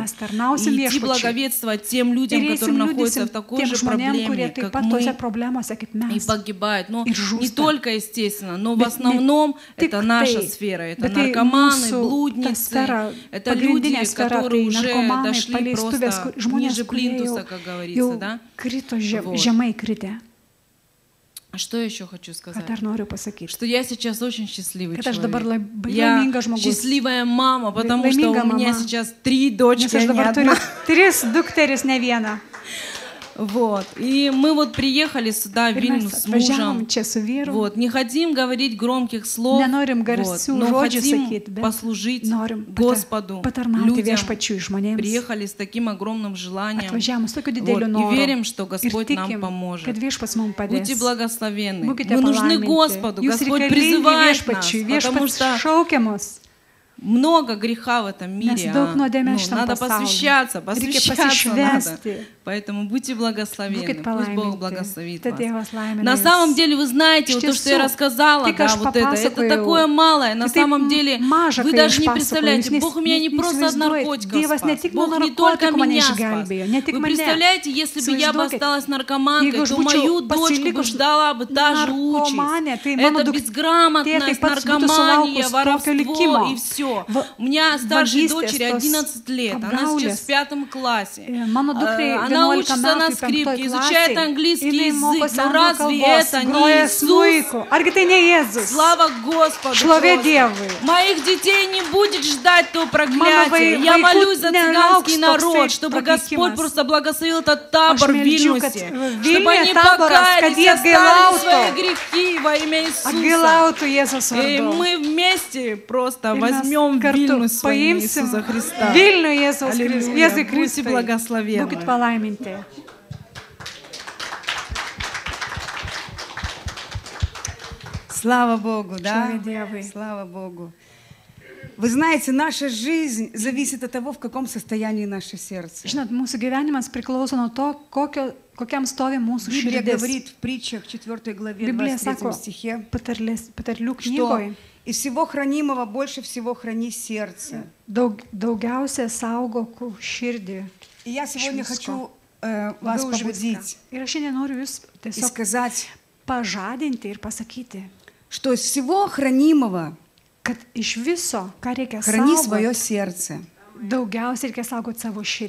идти благовествовать тем людям, которые находятся в такой же проблеме, как мы, и погибают. Но не только, естественно, но в основном это наша сфера. Это наркоманы, блудницы, это люди, которые уже дошли просто ниже плинтуса, как говорится. Да? Вот. Что я еще хочу сказать? Что я сейчас очень счастливый человек. Я счастливая мама, потому что у меня сейчас 3 дочки, а не 1. Вот. И мы вот приехали сюда, в Вильнюс, с мужем. Вот. Не хотим говорить громких слов, вот, но хотим послужить Господу, людям. Приехали с таким огромным желанием. Вот. И верим, что Господь нам поможет. Будьте благословенны. Вы нужны Господу. Господь призывает нас, потому что много греха в этом мире. Надо посвящаться надо. Поэтому будьте благословенны. Пусть Бог благословит вас. На самом деле, вы знаете, вот то, что я рассказала, да, вот это такое малое. На самом деле, вы даже не представляете, Бог меня не просто от наркотиков спас. Бог не только меня спас. Вы представляете, если бы я бы осталась наркоманкой, то мою дочку бы ждала бы та же участь. Это безграмотность, наркомания, воровство и все. все. У меня старшей дочери 11 лет, она сейчас в 5 классе. Она учится на скрипке, изучает английский язык. Но разве это не Иисус? Слава Господу! Моих детей не будет ждать то проклятие. Я молюсь за цыганский народ, чтобы Господь просто благословил этот табор в Вильнюсе, чтобы они покаялись и оставили свои грехи во имя Иисуса. И мы вместе просто возьмем Вильнюс во имя Иисуса Христа. Аллилуйя. Будьте благословенны. Слава Богу, да? Слава Богу. Вы знаете, наша жизнь зависит от того, в каком состоянии наше сердце. Библия говорит в притчах 4 главе 23 стихе, что из всего хранимого больше всего храни сердце. И я сегодня хочу вас побудить и сказать, что из всего хранимого храни свое сердце.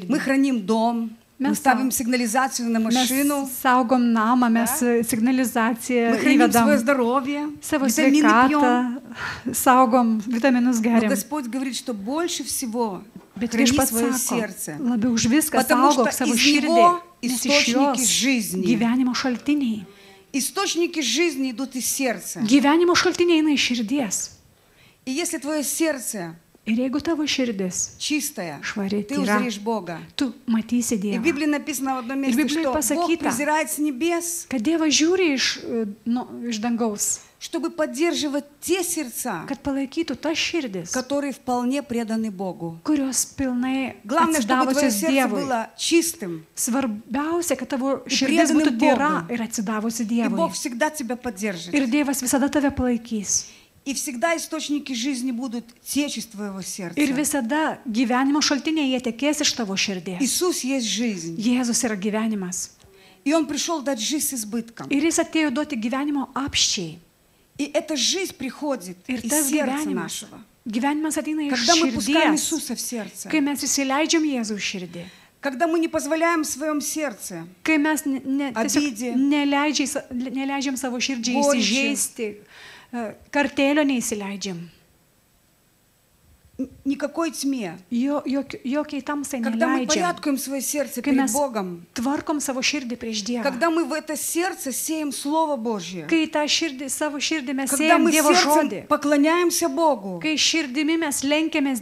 Мы храним дом, мы ставим сигнализацию на машину, мы храним свое здоровье, витамины пьем. Но Господь говорит, что больше всего храни свое сердце, потому что из него источники жизни. Источники жизни идут из сердца. И если твое сердце чистое, ты узришь Бога. И в Библии написано в одном месте, что Бог презирает с небес, чтобы поддерживать те сердца, которые вполне преданы Богу. Главное, чтобы твое сердце было чистым и преданным Богу. И Бог всегда тебя поддержит. И всегда источники жизни будут течь из твоего сердца. Иисус есть жизнь. И Он пришел дать жизнь с избытком. И эта жизнь приходит из сердца нашего. Когда мы пускаем Иисуса в сердце. Когда мы не позволяем в своем сердце обиде, горечи, никакой тьме. Когда мы порядкуем свое сердце перед Богом, когда мы в это сердце сеем Слово Божье, когда мы сердцем поклоняемся Богу,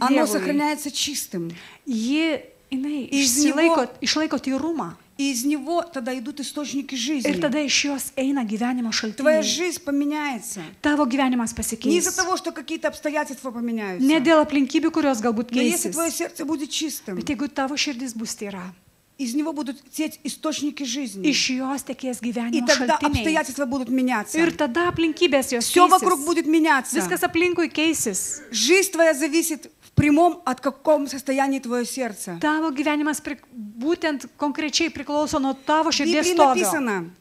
оно сохраняется чистым. И из него тогда идут источники жизни. Твоя жизнь поменяется. Не из-за того, что какие-то обстоятельства поменяются. Но если твое сердце будет чистым, из него будут течь источники жизни. И тогда обстоятельства будут меняться. Все вокруг будет меняться. Жизнь твоя зависит в прямом от каком состоянии твое сердце. В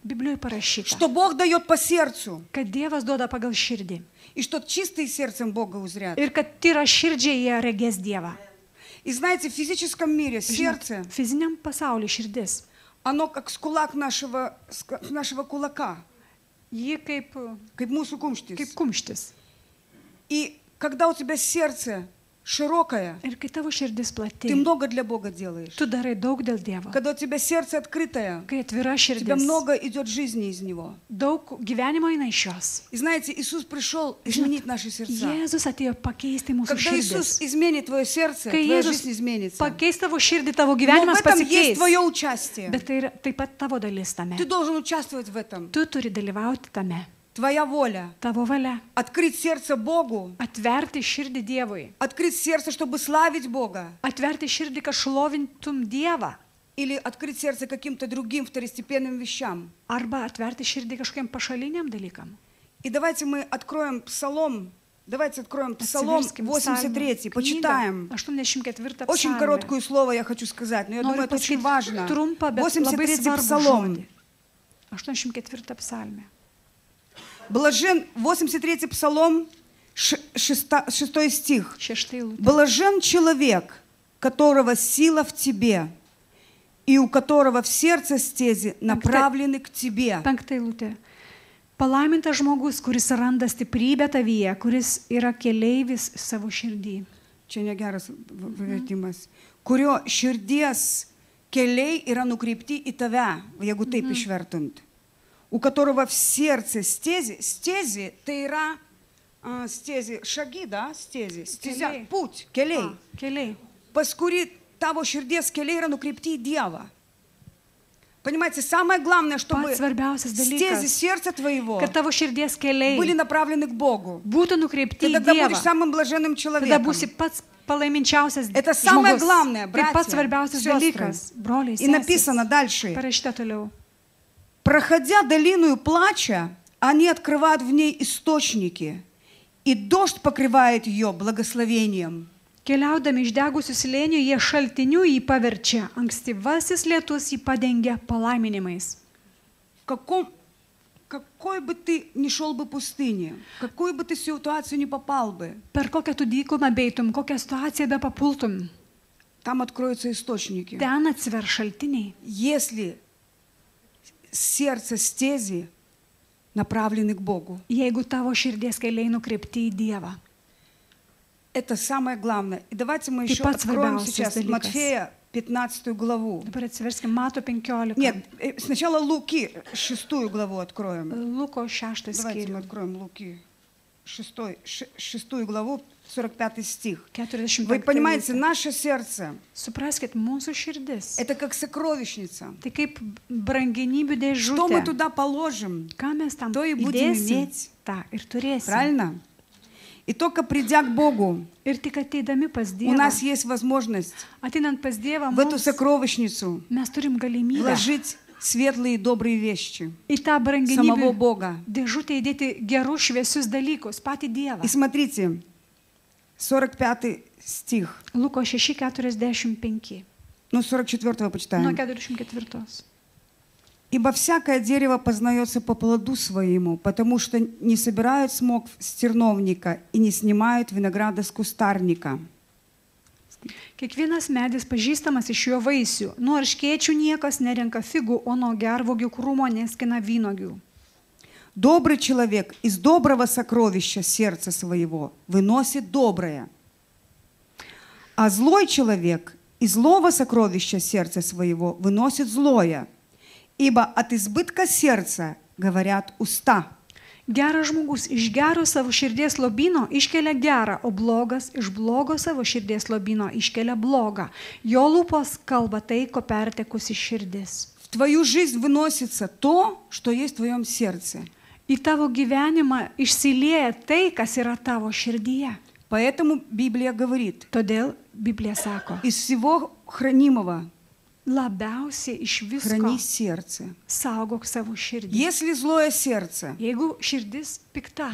Библии написано, что Бог дает по сердцу. И что чистые сердцем Бога узрят. И знаете, в физическом мире сердце, оно как кулак нашего кулака. Как mūsų kumštis. И когда у тебя сердце широкое, ты много для Бога делаешь. Когда у тебя сердце открытое, у тебя много идет жизни из него. И знаете, Иисус пришел изменить наши сердца. Когда Иисус изменит твое сердце, твоя жизнь изменится. Но в этом есть твое участие. Ты должен участвовать в этом. Твоя воля. Открыть сердце Богу. Открыть сердце, чтобы славить Бога. Или открыть сердце каким-то другим второстепенным вещам. И давайте мы откроем Псалом. Давайте откроем Псалом 83, почитаем. Очень короткое слово я хочу сказать, но я думаю, это очень важно. 83 Псалом. Блажен, 83 Псалом, 6 стих. Блажен человек, которого сила в тебе, и у которого в сердце стези направлены к тебе. 5 eilutė. Palaimintas žmogus, kuris randa stiprybę tavyje, kuris yra keleivis savo širdį. Čia negeras vertimas. Kurio širdies keliai yra nukreipti į tave, jeigu taip išvertant. У которого в сердце стези, стези, tai yra стези, шаги, да, стези, стезя, путь, keliai. Keliai. Pas kurį tavo širdies keliai yra nukreipti į Dievą. Понимаете, самое главное, чтобы стези сердца твоего были направлены к Богу. Ты тогда будешь самым блаженным человеком. Это самое главное, братья, сестры. И написано дальше. Проходя долину плача, они открывают в ней источники, и дождь покрывает ее благословением. Keliaudami išdegusių slėnių, jie šaltiniu jį paverčia, ankstyvasis lietus jį padengia palaiminimais. Какой бы ты ни шел бы пустыне, какую бы ты ситуацию ни попал бы, per kokią tu dykumą beitum, kokią situaciją be papultum, там откроются источники. Ten atsiver šaltiniai. Если сердце стези направлены к Богу. Jeigu tavo širdies keliai nukreipti į Dievą. Это самое главное. И давайте мы еще откроем сейчас Матфея 15 главу. Нет, сначала Луки 6 главу откроем. Давайте мы откроем Луки 6 главу, 45 стих. Вы понимаете, наше сердце это как сокровищница. Что мы туда положим, то и будем иметь. Правильно? И только придя к Богу, у нас есть возможность в эту сокровищницу вложить светлые и добрые вещи самого Бога. И смотрите, 45 стих. Luko 6:45. Ну, 44 почитаем. Ибо всякое дерево познается по плоду своему, потому что не собирают смок с терновника и не снимают винограда с кустарника. Kiekvienas medis pažįstamas iš jo vaisių. Nuo erškėčių niekas nerenka figų, o nuo gervuogių krūmo neskina vynuogių. Добрый человек из доброго сокровища сердца своего выносит доброе, а злой человек из злого сокровища сердца своего выносит злое. Ибо от избытка сердца говорят уста. Geras žmogus iš gero savo širdies lobyno iškelia gerą, o blogas iš blogo savo širdies lobyno iškelia blogą. Jo lūpos kalba tai, ko pertekusi širdis. В твою жизнь выносится то, что есть в твоем сердце. Į tavo gyvenimą išsilieja tai, kas yra tavo širdyje. Поэтому Библия говорит, Todėl Biblija sako, из всего хранимого labiausiai iš visko храни сердце. Saugok savo širdį. Если злое сердце, Jeigu širdis pikta,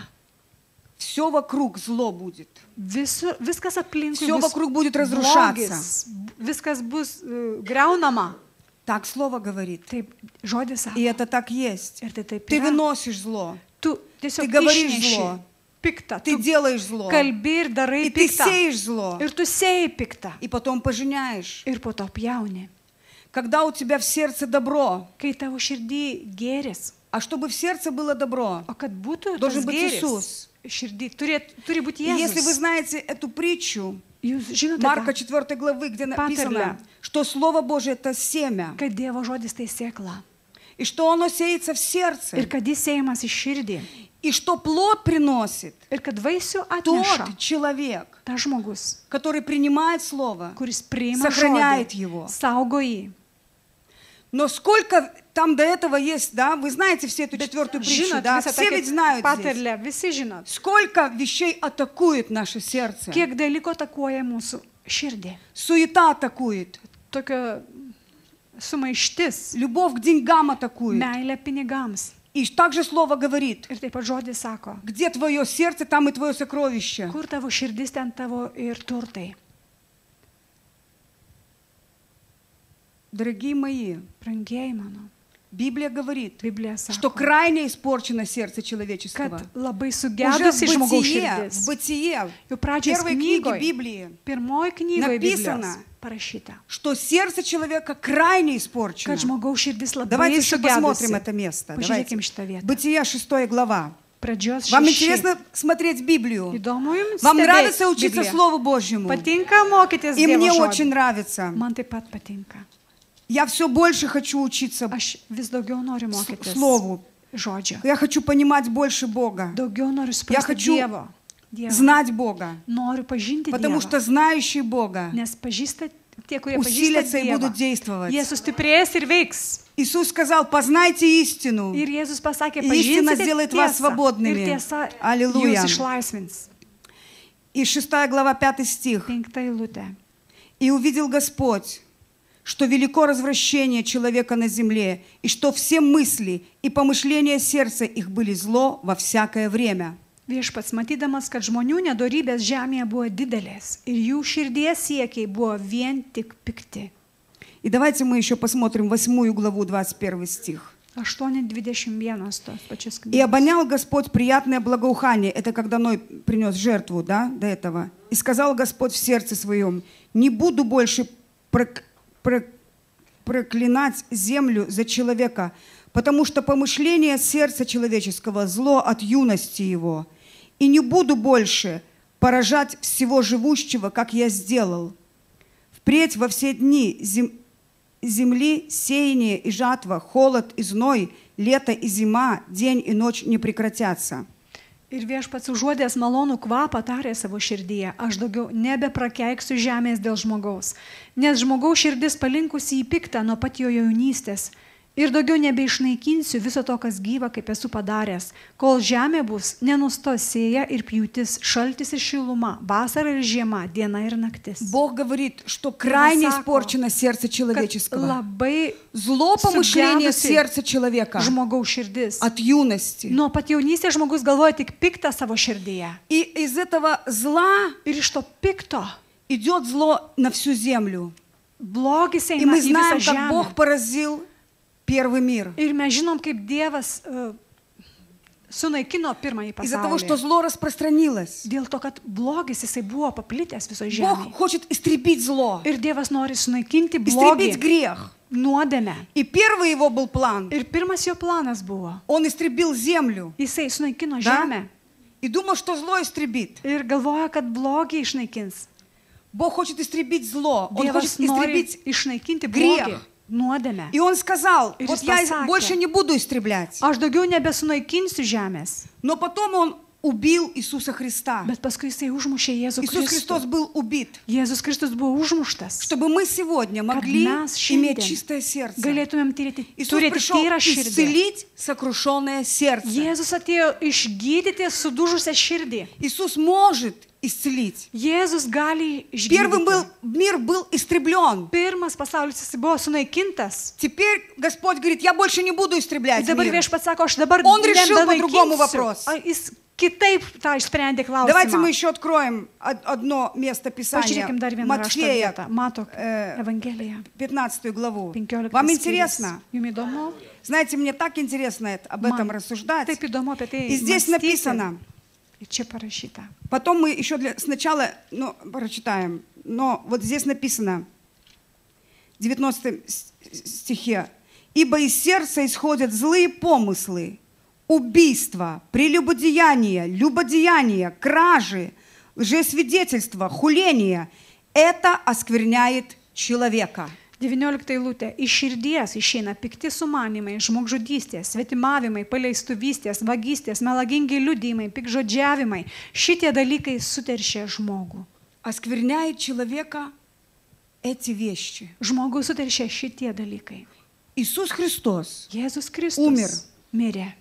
все вокруг зло будет. Viskas aplinkui Все вокруг будет разрушаться. Viskas bus griaunama. Так слово говорит. Taip, žodis sako. И это так есть. Ir tai taip Ты yra. выносишь зло. Tu tiesiog Ты говоришь išneši зло. piktą. Ты Tu делаешь зло. kalbi ir darai И ты piktą. сеешь зло. Ir tu sėji piktą. И потом пожинаешь. Ir po to pjauni. Когда у тебя в сердце добро, Kai tavo širdį gėris, а чтобы в сердце было добро, o kad būtų должен tas быть gėris, Иисус. širdį turi būti И если вы Jėzus. знаете эту притчу, Jūs žinote, Марка 4 главы, где написано, что Слово Божие это семя, kad Dievo žodis tai sėkla. и что оно сеется в Ir сердце, kad jis sėjimas į širdį. и что плод приносит Ir kad vaisių atneša тот человек, tas žmogus, который принимает Слово, kuris priima сохраняет žodį, его. saugo jį. Но сколько там до этого есть, да? Вы знаете все эту четвертую притчу, Žinot, да? visą Все ведь знают здесь. patarlę, visi žinot, Сколько вещей атакует наше сердце. kiek dalykų atakuoja mūsų širdį. Суета атакует. Tokia sumaištis, Любовь к деньгам атакует. meilė pinigams. И также Слово говорит, Ir taip pat žodis sako, где твое сердце, там и твое сокровище. kur tavo širdis, ten tavo ir turtai. Дорогие мои, Brangieji mano, Бибlia говорит, что крайне испорчено сердце человеческого. Уже в Бытие, в первой книге Библии написано, что сердце человека крайне испорчено. Давайте еще посмотрим это место. Бытие 6 глава. Вам интересно смотреть Библию? Вам нравится учиться Слову Божьему? И мне очень нравится. Я все больше хочу учиться Слову. Я хочу понимать больше Бога. Я хочу знать Бога. Потому что знающие Бога усилятся и будут действовать. Иисус сказал, познайте истину, и истина сделает вас свободными. Аллилуйя. И 6 глава, 5 стих. «И увидел Господь, что велико развращение человека на земле, и что все мысли и помышления сердца их были зло во всякое время». Viešpats, matydamas, kad žmonių nedorybės žemėje buvo didelės ir jų širdies siekiai buvo vien tik pikti. И давайте мы еще посмотрим 8 главу, 21 стих. 8:21. «И обонял Господь приятное благоухание». Это когда Ной принес жертву, да, до этого. «И сказал Господь в сердце своем, не буду больше проклинать землю за человека, потому что помышление сердца человеческого зло от юности его. И не буду больше поражать всего живущего, как я сделал. Впредь во все дни земли сеяние и жатва, холод и зной, лето и зима, день и ночь не прекратятся». Ir Viešpats užuodęs malonų kvapą tarė savo širdyje, aš daugiau nebeprakeiksiu žemės dėl žmogaus, nes žmogaus širdis palinkusi į piktą nuo pat jo jaunystės. Ir daugiau nebeišnaikinsiu viso to, kas gyva, kaip esu padaręs, kol žemė bus nenustos sėja ir pjūtis, šaltis ir šiluma, vasara ir žiema, diena ir naktis. Бог говорит, что крайне испорчено сердце человеческого. Зло помышление сердца человека от юности. Nuo pat jaunystės žmogus galvoja tik piktą savo širdyje. И из этого зла ir iš to pikto идет зло на всю землю. Blogis И eina мы į visą знаем, как žemę. Бог поразил первый мир. Ir mes žinom, kaip Dievas sunaikino pirmąjį Из-за того, что pasaulį. зло распространилось. Dėl to, kad blogis jisai buvo paplitęs visoje Бог žemėje. хочет истребить зло, Ir Dievas nori sunaikinti истребить blogį, грех. nuodėmę. И первый его был план. Ir pirmas jo planas buvo. Он истребил землю. Jisai sunaikino Да? žemę И думал, что зло истребит. ir galvoja, kad blogį išnaikins. Бог хочет истребить зло. Он Dievas хочет nori истребить išnaikinti грех. blogį, nuodėmę. И он сказал, И вот Иисус я pasakė, больше не буду истреблять. Aš daugiau nebesunaikinsiu žemės. Но потом он убил Иисуса Христа. Bet paskui jisai užmušė Jėzų Иисус Христос Kristų. был убит, Jėzus Kristus buvo užmuštas, чтобы мы сегодня могли mes иметь šiandien чистое сердце. galėtumėm Иисус turėti пришел tyrą širdį. исцелить сокрушенное сердце. Jėzus atėjo išgydyti sudužusią širdį. Иисус может исцелить. Jėzus gali Первый išgydyti. мир был истреблен. Pirmas pasaulis jis buvo sunaikintas. Теперь Господь говорит, я больше не буду истреблять Dabar мир. viešpats sako, aš dabar Он решил по-другому вопрос. Jis kitaip tą išsprendė Давайте мы klausimą. еще откроем одно место Писания. Pažiūrėkim dar vieną rašto Матфея, vietą. Mato Evangeliją. 15 главу. 15 Вам skyrius. интересно? Jums įdomu? Знаете, мне так интересно об этом рассуждать. Taip įdomu apie tai И здесь mąstyti. написано, Ir čia parašyta. потом мы еще сначала прочитаем, но вот здесь написано, в 19 стихе, «Ибо из сердца исходят злые помыслы, убийства, прелюбодеяния, любодеяния, кражи, лжесвидетельства, хуления. Это оскверняет человека». 19 eilutė. Iš širdies išeina pikti sumanimai, žmogžudystės, svetimavimai, paleistuvystės, vagystės, melagingi liudijimai, pikžodžiavimai. Šitie dalykai suteršia žmogų. Оскверняет человека эти вещи. Žmogų suteršia šitie dalykai. Иисус Христос Jėzus Kristus Умер. mirė.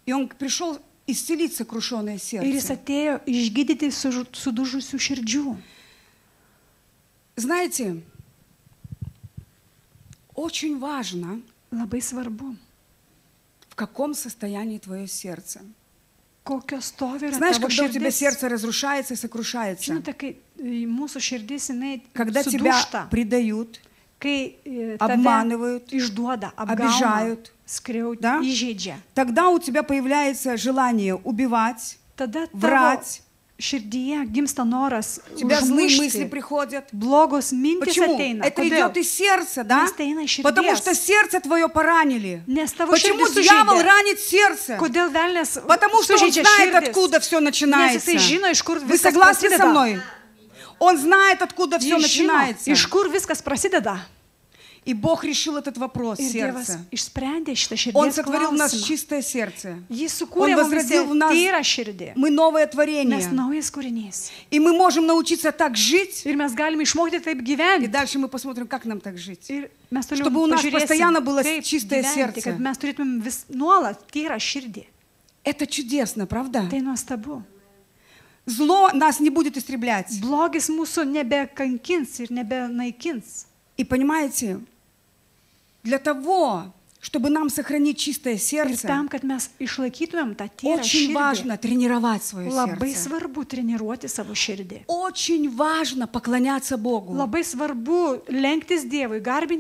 И Он пришел исцелить сокрушенное Ir jis сердце. atėjo išgydyti sudužusių širdžių. Знаете, очень важно, Labai svarbu, в каком состоянии твое сердце. kokio stovi yra Знаешь, tavo когда у тебя širdis. сердце разрушается и сокрушается, Žinote, kai mūsų širdis, jinai когда тебя sudūžta, предают, обманывают, обижают, да? Тогда у тебя появляется желание убивать, врать. У тебя злые мысли приходят. Почему? Это идет из сердца, да? Потому что сердце твое поранили. Почему дьявол ранит сердце? Потому что он знает, откуда все начинается. Вы согласны со мной? Он знает, откуда все начинается. И Бог решил этот вопрос в сердце. Он сотворил в нас чистое сердце. Он возродил в нас, мы новое творение. И мы можем научиться так жить. И дальше мы посмотрим, как нам так жить. Чтобы у нас постоянно было чистое сердце. Это чудесно, правда? Зло нас не будет истреблять. И понимаете, для того, чтобы нам сохранить чистое сердце, очень важно тренировать свое сердце. Очень важно поклоняться Богу.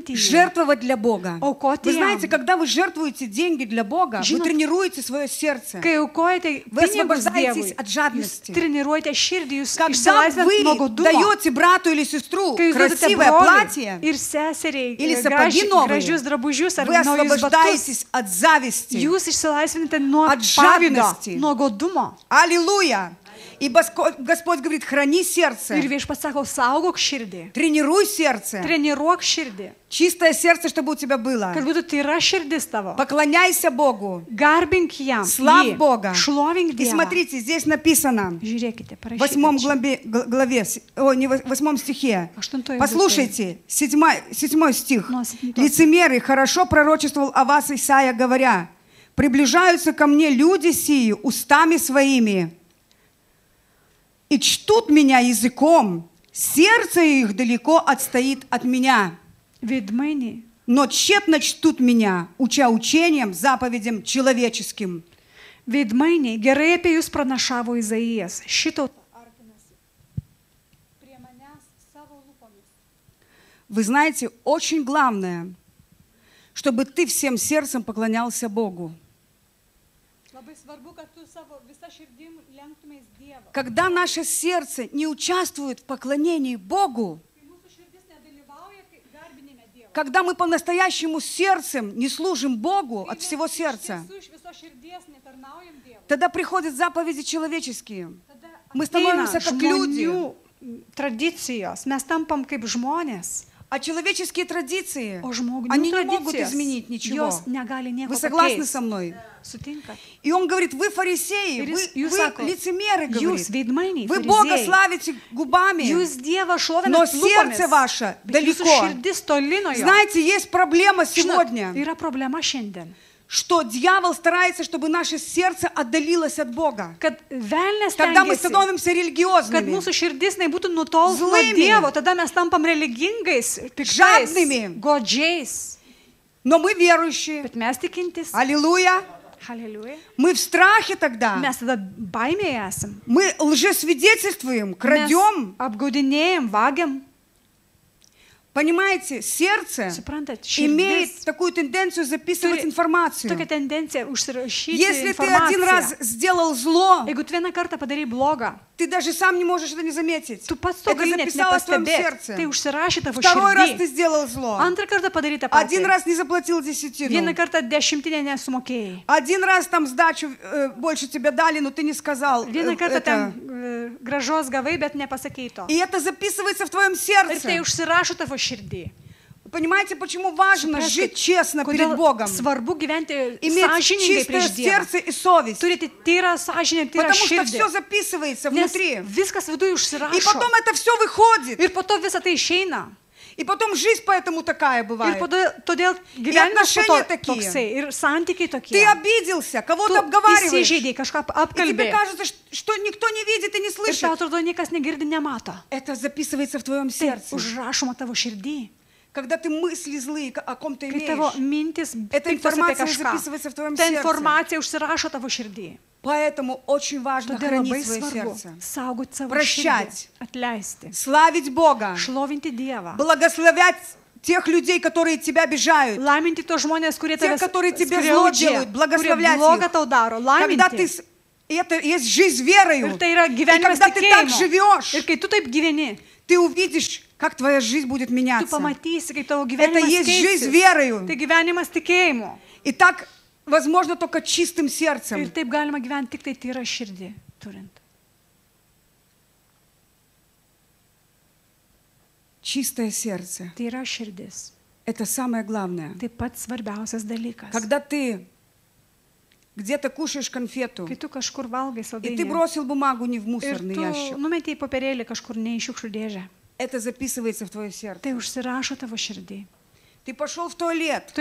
Жертвовать для Бога. Вы знаете, когда вы жертвуете деньги для Бога, вы тренируете свое сердце. Вы освобождаетесь от жадности. Когда вы даете брату или сестру красивое платье или сапоги новые, вы освобождаетесь от зависти, от жадности. Аллилуйя! И Господь говорит, храни сердце. Тренируй сердце. Чистое сердце, чтобы у тебя было. Поклоняйся Богу. Славь Бога. И смотрите, здесь написано в 8 стихе. Послушайте, 7 стих. Лицемеры, хорошо пророчествовал о вас Исаия, говоря, приближаются ко мне люди сии устами своими, и чтут меня языком, сердце их далеко отстоит от меня. Но тщетно чтут меня, уча учением, заповедям человеческим. Вы знаете, очень главное, чтобы ты всем сердцем поклонялся Богу. Когда наше сердце не участвует в поклонении Богу, когда мы по-настоящему сердцем не служим Богу от всего сердца, тогда приходят заповеди человеческие. Мы становимся как люди. А человеческие традиции, они не могут изменить ничего. Вы согласны со мной? И он говорит, вы фарисеи, вы лицемеры, говорит. Вы Бога славите губами, но сердце ваше далеко. Знаете, есть проблема сегодня, что дьявол старается, чтобы наше сердце отдалилось от Бога. Когда мы становимся религиозными, злыми, жадными, но мы верующие. Аллилуйя! Мы в страхе тогда. Мы лжесвидетельствуем, крадем. Понимаете, сердце имеет такую тенденцию записывать информацию. Если ты один раз сделал зло, ты даже сам не можешь это не заметить. Это записалось в твоем сердце. Второй раз ты сделал зло. Один раз не заплатил десятину. Один раз там сдачу больше тебе дали, но ты не сказал. И это записывается в твоем сердце. Понимаете, почему важно жить честно перед Богом? Иметь чистое сердце и совесть. Потому что все записывается внутри. И потом это все выходит. И потом жизнь поэтому такая бывает. И отношения такие. Ты обиделся, кого-то обговариваешь. И тебе кажется, что никто не видит и не слышит. Это записывается в твоем сердце. Когда ты мысли злые о ком-то имеешь, эта информация записывается в твоем сердце. Поэтому очень важно хранить свое сердце, прощать, славить Бога, благословлять Тех людей, которые тебя обижают. Laiminti tos žmonės, kurie Тех, tave которые тебе зло делают, благословлять их. Когда ты... Это есть жизнь верою. И когда ты так живешь, ты увидишь, как твоя жизнь будет меняться. Это есть жизнь верою. И так возможно только чистым сердцем. Чистое сердце. Это самое главное. Когда ты где-то кушаешь конфету, и ты бросил бумагу не в мусорный ящик, это записывается в твое сердце. Ты пошел в туалет,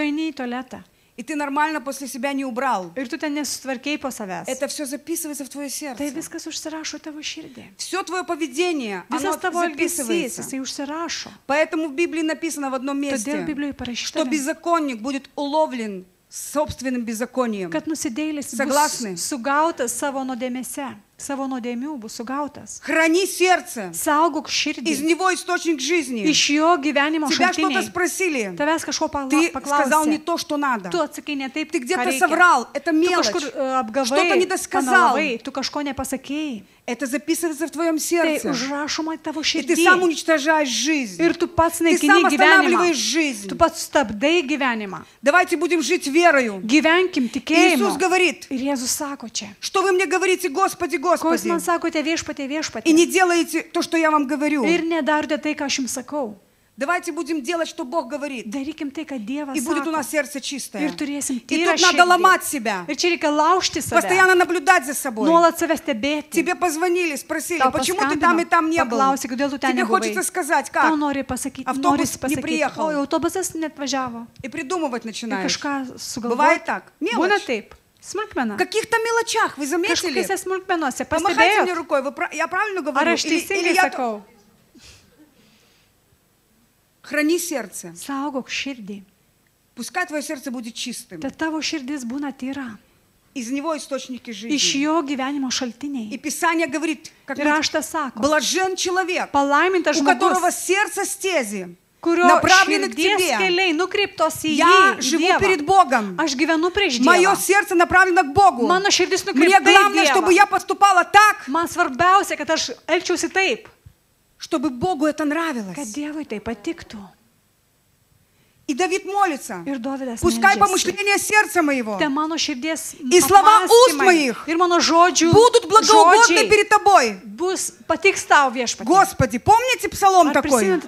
и ты нормально после себя не убрал. Это все записывается в твое сердце. Все твое поведение, оно записывается. Поэтому в Библии написано в одном месте, что беззаконник будет уловлен собственным беззаконием. Согласны? Храни сердце. Из него источник жизни. Тебя что-то спросили. Ты сказал не то, что надо. Ты где-то соврал. Это мелочь. Что-то не досказал. Это записывается в твоем сердце. И ты сам уничтожаешь жизнь. Ты сам останавливаешь жизнь. Давайте будем жить верою. Иисус говорит, что вы мне говорите, Господи, Господи, и не делаете то, что я вам говорю. Давайте будем делать, что Бог говорит. И будет у нас сердце чистое. И тут надо ломать себя. Постоянно наблюдать за собой. Тебе позвонили, спросили, почему ты там и там не был. Тебе хочется сказать, как? Автобус не приехал. И придумывать начинаешь. Бывает так? Мелочь. В каких-то мелочах, вы заметили? Помахайте мне рукой, я правильно говорю? Или я... Храни сердце. Пускай твое сердце будет чистым. Из него источники жизни. И Писание говорит, как блажен человек, у которого сердце стези направлены к тебе. Я живу перед Богом. Мое сердце направлено к Богу. Мне главное, чтобы я поступала так, чтобы Богу это нравилось. И Давид молится, пускай помышления сердца моего и слова уст моих будут благоугодны перед Тобой. Господи, помните псалом такой?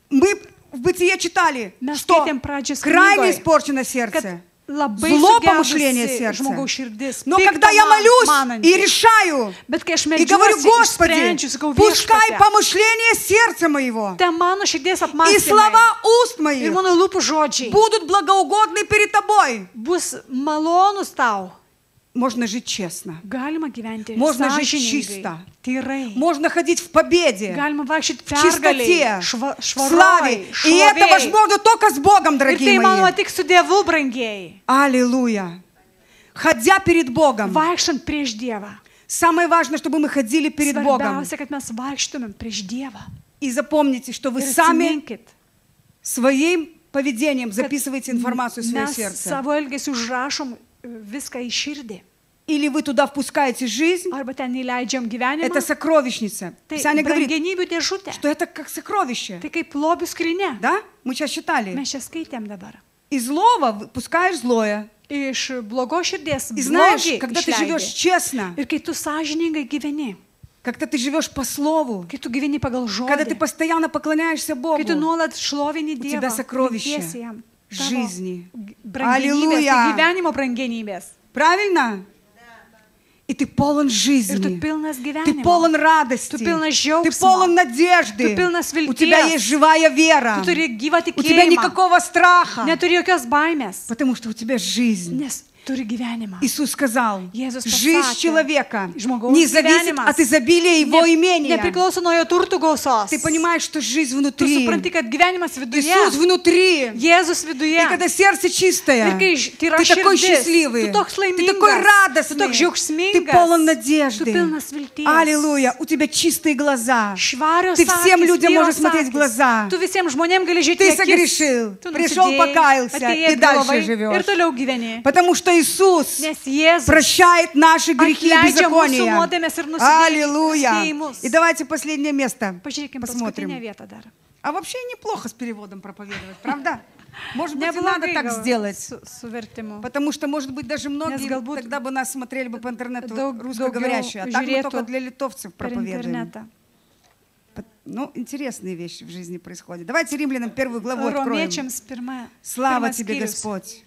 Мы в Бытие читали, что крайне испорчено сердце. Зло помышление сердца. Но когда я молюсь и решаю, и говорю, Господи, пускай помышление сердца моего и слова уст моих будут благоугодны перед Тобой. Можно жить честно. Можно жить чисто. Можно ходить в победе, в чистоте, в славе. И это возможно только с Богом, дорогие мои. Аллилуйя. Ходя перед Богом. Самое важное, чтобы мы ходили перед Богом. И запомните, что вы сами своим поведением записываете информацию в свое сердце. Или вы туда впускаете жизнь, это сокровищница. Писание говорит, что это как сокровище. Да? Мы сейчас читали. Из злого пускаешь злое. И знаешь, когда ты живешь честно, когда ты живешь по слову, когда ты постоянно поклоняешься Богу, у тебя сокровище жизни. Аллилуйя! Правильно? И ты полон жизни, ты полон радости, ты полон надежды, у тебя есть живая вера, у тебя никакого страха, потому что у тебя жизнь. Иисус сказал, Jėzus жизнь pasakė, человека žmogaus не зависит gyvenimas от изобилия его имения. Nepriklauso nuo jo turtų gausos. Ты понимаешь, что жизнь Tu внутри, supranti, kad gyvenimas viduje, Иисус внутри. Jėzus viduje. И когда сердце чистое, Ir kai tyra ты такой širdis, счастливый, tu toks ты laimingas, такой tu радостный, toks džiaugsmingas, ты полон tu надежды. pilnas vilties. Аллилуйя, у тебя чистые глаза. Švarios Ты всем akys, людям tyros можешь смотреть в akys. глаза. Tu visiems žmonėms gali žiūrėti Ты į akis. согрешил, Tu пришел, nusidėjai, покаялся atėjai и дальше atgalavai живешь. ir toliau gyveni. Потому что Иисус Nes Jėzus прощает наши грехи и atleidžia mūsų беззакония. nuodėmes ir Аллилуйя. nusidėjimus. И давайте последнее место Pažiūrėkime paskutinę посмотрим. vietą dar. А вообще неплохо с переводом проповедовать, правда? Может быть, и Neblogai надо так gal сделать. su vertimu. Потому что, может быть, даже многие galbūt тогда бы нас смотрели бы по интернету daug- русскоговорящие. А так мы žiūrėtų только для литовцев Per проповедуем. internetą. Ну, интересные вещи в жизни происходят. Давайте Римлянам 1 главу откроем. Romiečiams Слава pirmas тебе, skyrius. Господь.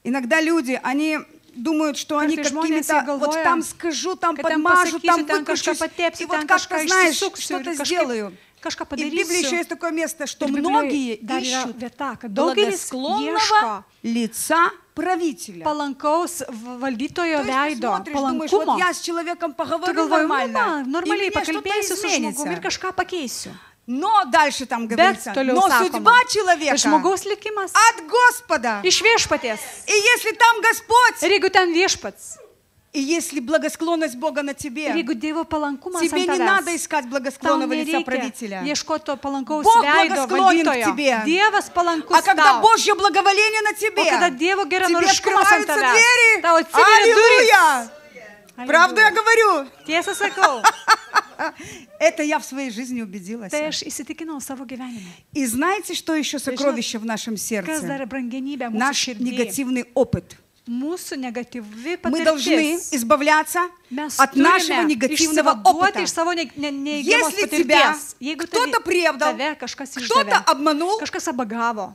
Иногда люди, они думают, что они Kartais žmonės, какими-то, jie вот galvoja, там скажу, там kad ten подмажу, там pasakysiu, ten kažką выкручусь, patepsiu, и вот ten как-то, kažką знаешь, išsisuksiu что-то ir сделаю. kažką И в Библии еще padarysiu. есть такое место, что Ir Biblijoje многие dar yra ищут vieta, kad daugelis благосклонного ieško лица правителя. palankaus valdytojo То есть ты veido, смотришь, думаешь, вот palankumo. я с человеком Tu поговорю galvoji, нормально, и normaliai меня что-то pakalbėsiu su žmogumi ir изменится. kažką pakeisiu. Но дальше там говорится, toliau но sakoma, судьба человека Žmogaus likimas от Господа. iš viešpaties. И если там Господь, Ir jeigu ten viešpats, и если благосклонность Бога на ir тебе, jeigu Dievo palankumas тебе ant не tavęs, надо искать tau благосклонного лица nereikia правителя. ieškoti to palankaus Бог veido благосклонен к valdytojo. тебе. Dievas palankus А когда tau. Божье благоволение на O kada тебе, Dievo тебе geranoriškumas ant открываются tavęs, двери. tau atsiveria durys. Аллилуйя! Правду я говорю? Tiesą sakau, Это я в своей жизни убедилась. tai aš įsitikinau savo gyvenime. И знаете, что еще сокровище в нашем Kas dar сердце? brangenybė mūsų Наш širdį. негативный опыт. Mūsų negatyvi Мы должны patirtis. избавляться Mes от нашего turime негативного išsivaduoti опыта. iš savo neįgiamos Если тебя patirties. Jeigu кто-то предал, tave kažkas кто-то išdavė, обманул, kažkas apgavo,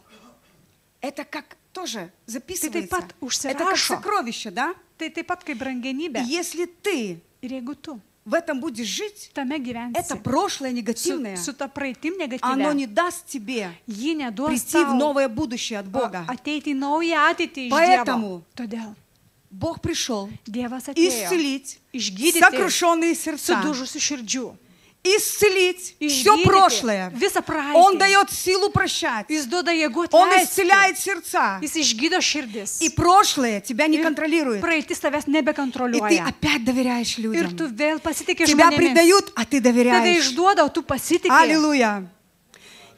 это как тоже tai taip записывается. pat Это как užsirašo. сокровище, да? Tai taip pat kaip brangenybė. И если ты Ir jeigu tu в этом будешь жить, tame это gyvensi прошлое su, негативное, su ta praeitim оно не negatyvia, даст тебе ji neduos прийти в tau новое будущее от Бога. ateiti į naują ateitį iš Поэтому Dievo. Todėl Бог пришел Dievas atėjo исцелить išgydyti сокрушенные сердца, sudužusių širdžių. исцелить все Išgydyti прошлое. visą Он praeitį. дает силу прощать. Jis duoda jėgų Он atleisti. исцеляет сердца. Jis išgydo širdis. И прошлое тебя не Ir контролирует. praeitis tavęs И ты nebekontroliuoja. опять доверяешь Ir людям. tu vėl pasitikė Тебя žmonėmis. предают, а ты Tave доверяешь. išduoda, o tu pasitikė. Аллилуйя.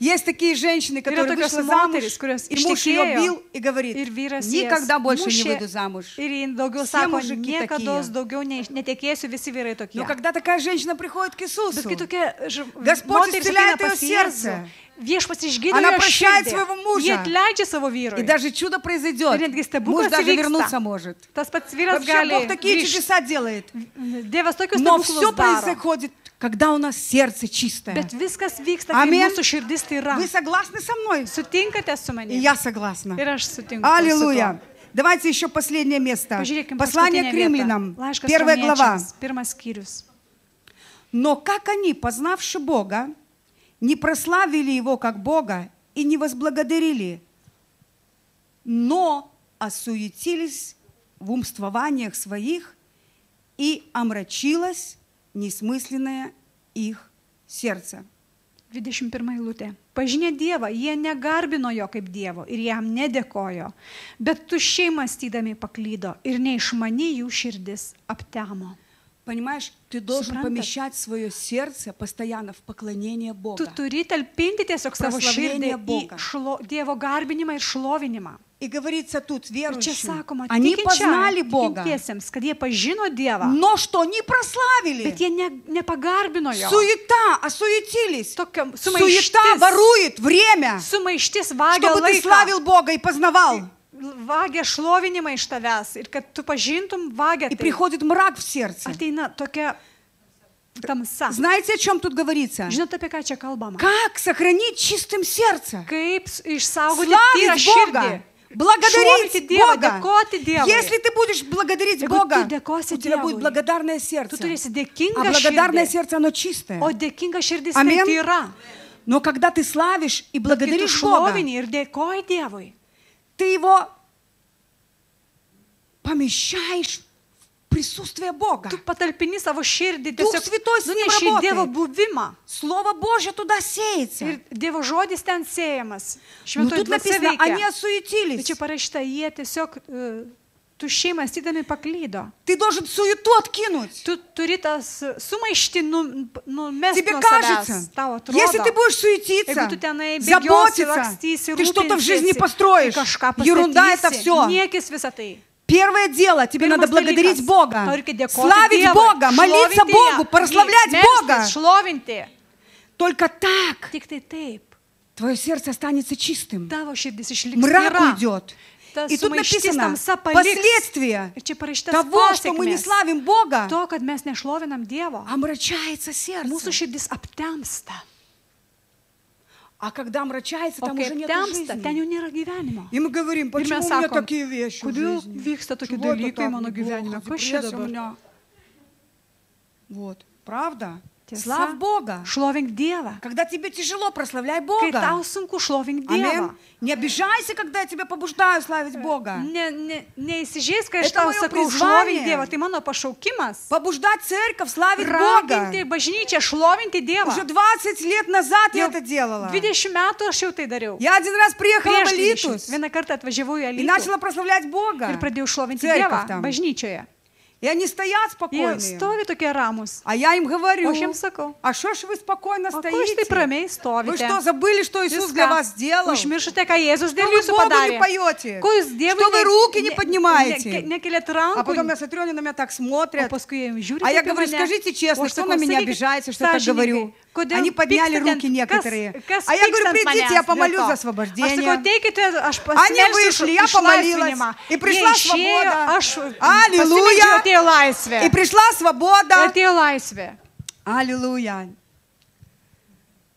Есть такие женщины, которые tokios вышли замуж, moterys, kurios и муж ее ištekėjo, бил и говорит, Ir vyras никогда больше не mušė, выйду замуж. ir jin daugiau Все sako, мужики niekados такие. daugiau netekėsiu, visi vyrai tokie. Но когда такая женщина приходит к Bet Иисусу, kai tokia Господь moteris исцеляет ateina ее pas сердце. Jėzų, viešpats išgydo Она jo прощает širdį. своего мужа. Jie atleidžia savo и vyrui. даже чудо произойдет, Ir netgi муж stebuklas даже įvyksta. вернуться может. Tas pats vyras Вообще gali Бог такие grįžti. чудеса делает. Dievas tokius Но все stebuklus daro. происходит, когда у нас сердце чистое. Bet viskas vyksta, kai Amen. mūsų širdis tyra. Вы согласны со мной? Sutinkate su И manimi? я согласна. Ir aš sutinku. Аллилуйя. Давайте еще последнее место. Pažiūrėkime Послание paskutinę к vietą. римлянам, Laiškas 1 глава. Romiečiams, 1 skyrius. Но как они, познавши Бога, не прославили Его как Бога и не возблагодарили, но осуетились в умствованиях своих, и омрачилось несмысленное их сердце. 21 eilutė. Pažinę Dievą, jie negarbino jo kaip Dievo ir jam nedėkojo, bet tuščiai mąstydami paklydo ir neišmani jų širdis aptemo. Понимаешь, ты должен Suprantat? помещать свое сердце постоянно в поклонение Tu Бога. turi talpinti tiesiog savo Proslavlение širdį į Бога. Dievo garbinimą ir šlovinimą. И говорится тут, Ir čia верующим, sakoma, они познали Бога, tikintiesiems, kad jie pažino Dievą, но что не прославили. bet jie nepagarbino jo. Суета, осуетились. Tokia Суета ворует время, sumaištis vagia чтобы ты laiką. славил Бога и познавал. Vagia šlovinimą iš tavęs ir kad tu pažintum vagia. И приходит мрак в сердце. Ateina tokia tamsa. Знаете, о чем тут говорится? Žinote, apie ką čia kalbama? Как сохранить чистым сердце? Kaip išsaugoti tyrą Славить širdį. Бога, благодарить Šlovinti Dievą, Бога. dėkoti Dievui. Если ты будешь благодарить Jeigu Бога, tu dėkosi у тебя будет Dievui, благодарное Tu сердце. turėsi А dėkingą благодарное širdį. сердце, оно чистое. O dėkinga širdis Amen. tai tyra. Но когда ты славишь и Bet kai tu благодаришь Бога, šlovini ir dėkoji Dievui, ты Его помещаешь присутствие Бога. Tu patalpini savo širdį, Дух Святой с ним nuneši Dievo работает. buvimą. Слово Божье туда сеется. Ir Dievo žodis ten sėjamas. Но Šventoji тут dvasia написано, они veikia. осуетились. Bet čia parašyta, jie tiesiog tuščiai mąstydami paklydo. Ты должен суету откинуть. Tu turi tas sumaištį numesti Тебе nuo кажется, savęs. Tau atrodo. если ты будешь суетиться, Jeigu tu tenai bėgiosi, заботиться, lakstysi, ты что-то в жизни rūpinsiesi, построишь. kažką Ерунда это pastatysi, все. niekis visą tai. Первое дело, тебе надо Pirmas благодарить dalykas, Бога, tau reikia dėkoti славить Dievui, Бога, молиться šlovinti Богу, ją, прославлять melstis, Бога. šlovinti. Только так Tik tai taip. твое сердце останется чистым. Tavo širdis išliks Мрак tyra. уйдет. Ta И тут sumaištis написано, tamsa paliks. последствия Ir čia parašytas того, что мы не pasiekmes. славим Бога, To, kad mes nešlovinam Dievo. омрачается Mūsų сердце. širdis aptemsta. А когда омрачается, O там kai уже нет aptemsta, ten жизни. jau nėra gyvenimo. И мы говорим, почему mes у меня sakom, такие вещи в Kodėl жизни? vyksta tokie Чего это dalykai так mano неплохо? gyvenime? Kas čia Депрессия у dabar? меня. Вот, правда? Tiesa, Славь Бога. Šlovink Dievą. Когда тебе тяжело, прославляй Kai Бога. tau sunku, šlovink Dievą. Аминь. Не обижайся, когда я тебя побуждаю славить Бога. Neįsižeis, kai aš Это tau moje sakau, priзвание. šlovink Dievą. Tai mano pašaukimas. Побуждать церковь славить Бога. Raginti bažnyčią, šlovinti Dievą. Уже 20 лет назад я Jau это делала. 20 metų aš jau tai dariau. Я один раз приехала в Prieš 20. Алитус Vieną kartą atvažiavau į и Alytų начала прославлять Бога. ir pradėjau šlovinti Церковь Dievą там. bažnyčioje. И они стоят Jie спокойные. stovi tokie ramus. А я им говорю, O aš jiems sakau, а что ж вы спокойно o ko jūs taip стоите? ramiai Вы stovite? что, забыли, что Иисус для вас сделал? Что Užmiršote, ką Jėzus dėl вы jūsų Богу не padarė? поете? Ko jūs Dievui Что вы руки не поднимаете? nekeliat А потом rankų? я смотрю, они на меня так O смотрят. paskui jie žiūri. А я taip į говорю, mane. скажите честно, O aš кто sakau, на меня sakykit обижается, что я так говорю? sąžiningai, kodėl Они подняли pykstate руки ant- некоторые. kas А я говорю, pyksta ant придите, manęs я dėl помолюсь to? за Aš sakau, освобождение. ateikite, aš Они pasimelsiu вышли, už я помолилась, išlaisvinimą. и пришла Jie išėjo, свобода. aš Аллилуйя! pasimeldžiau, atėjo laisvė. И пришла Ir свобода. atėjo laisvė. Аллилуйя.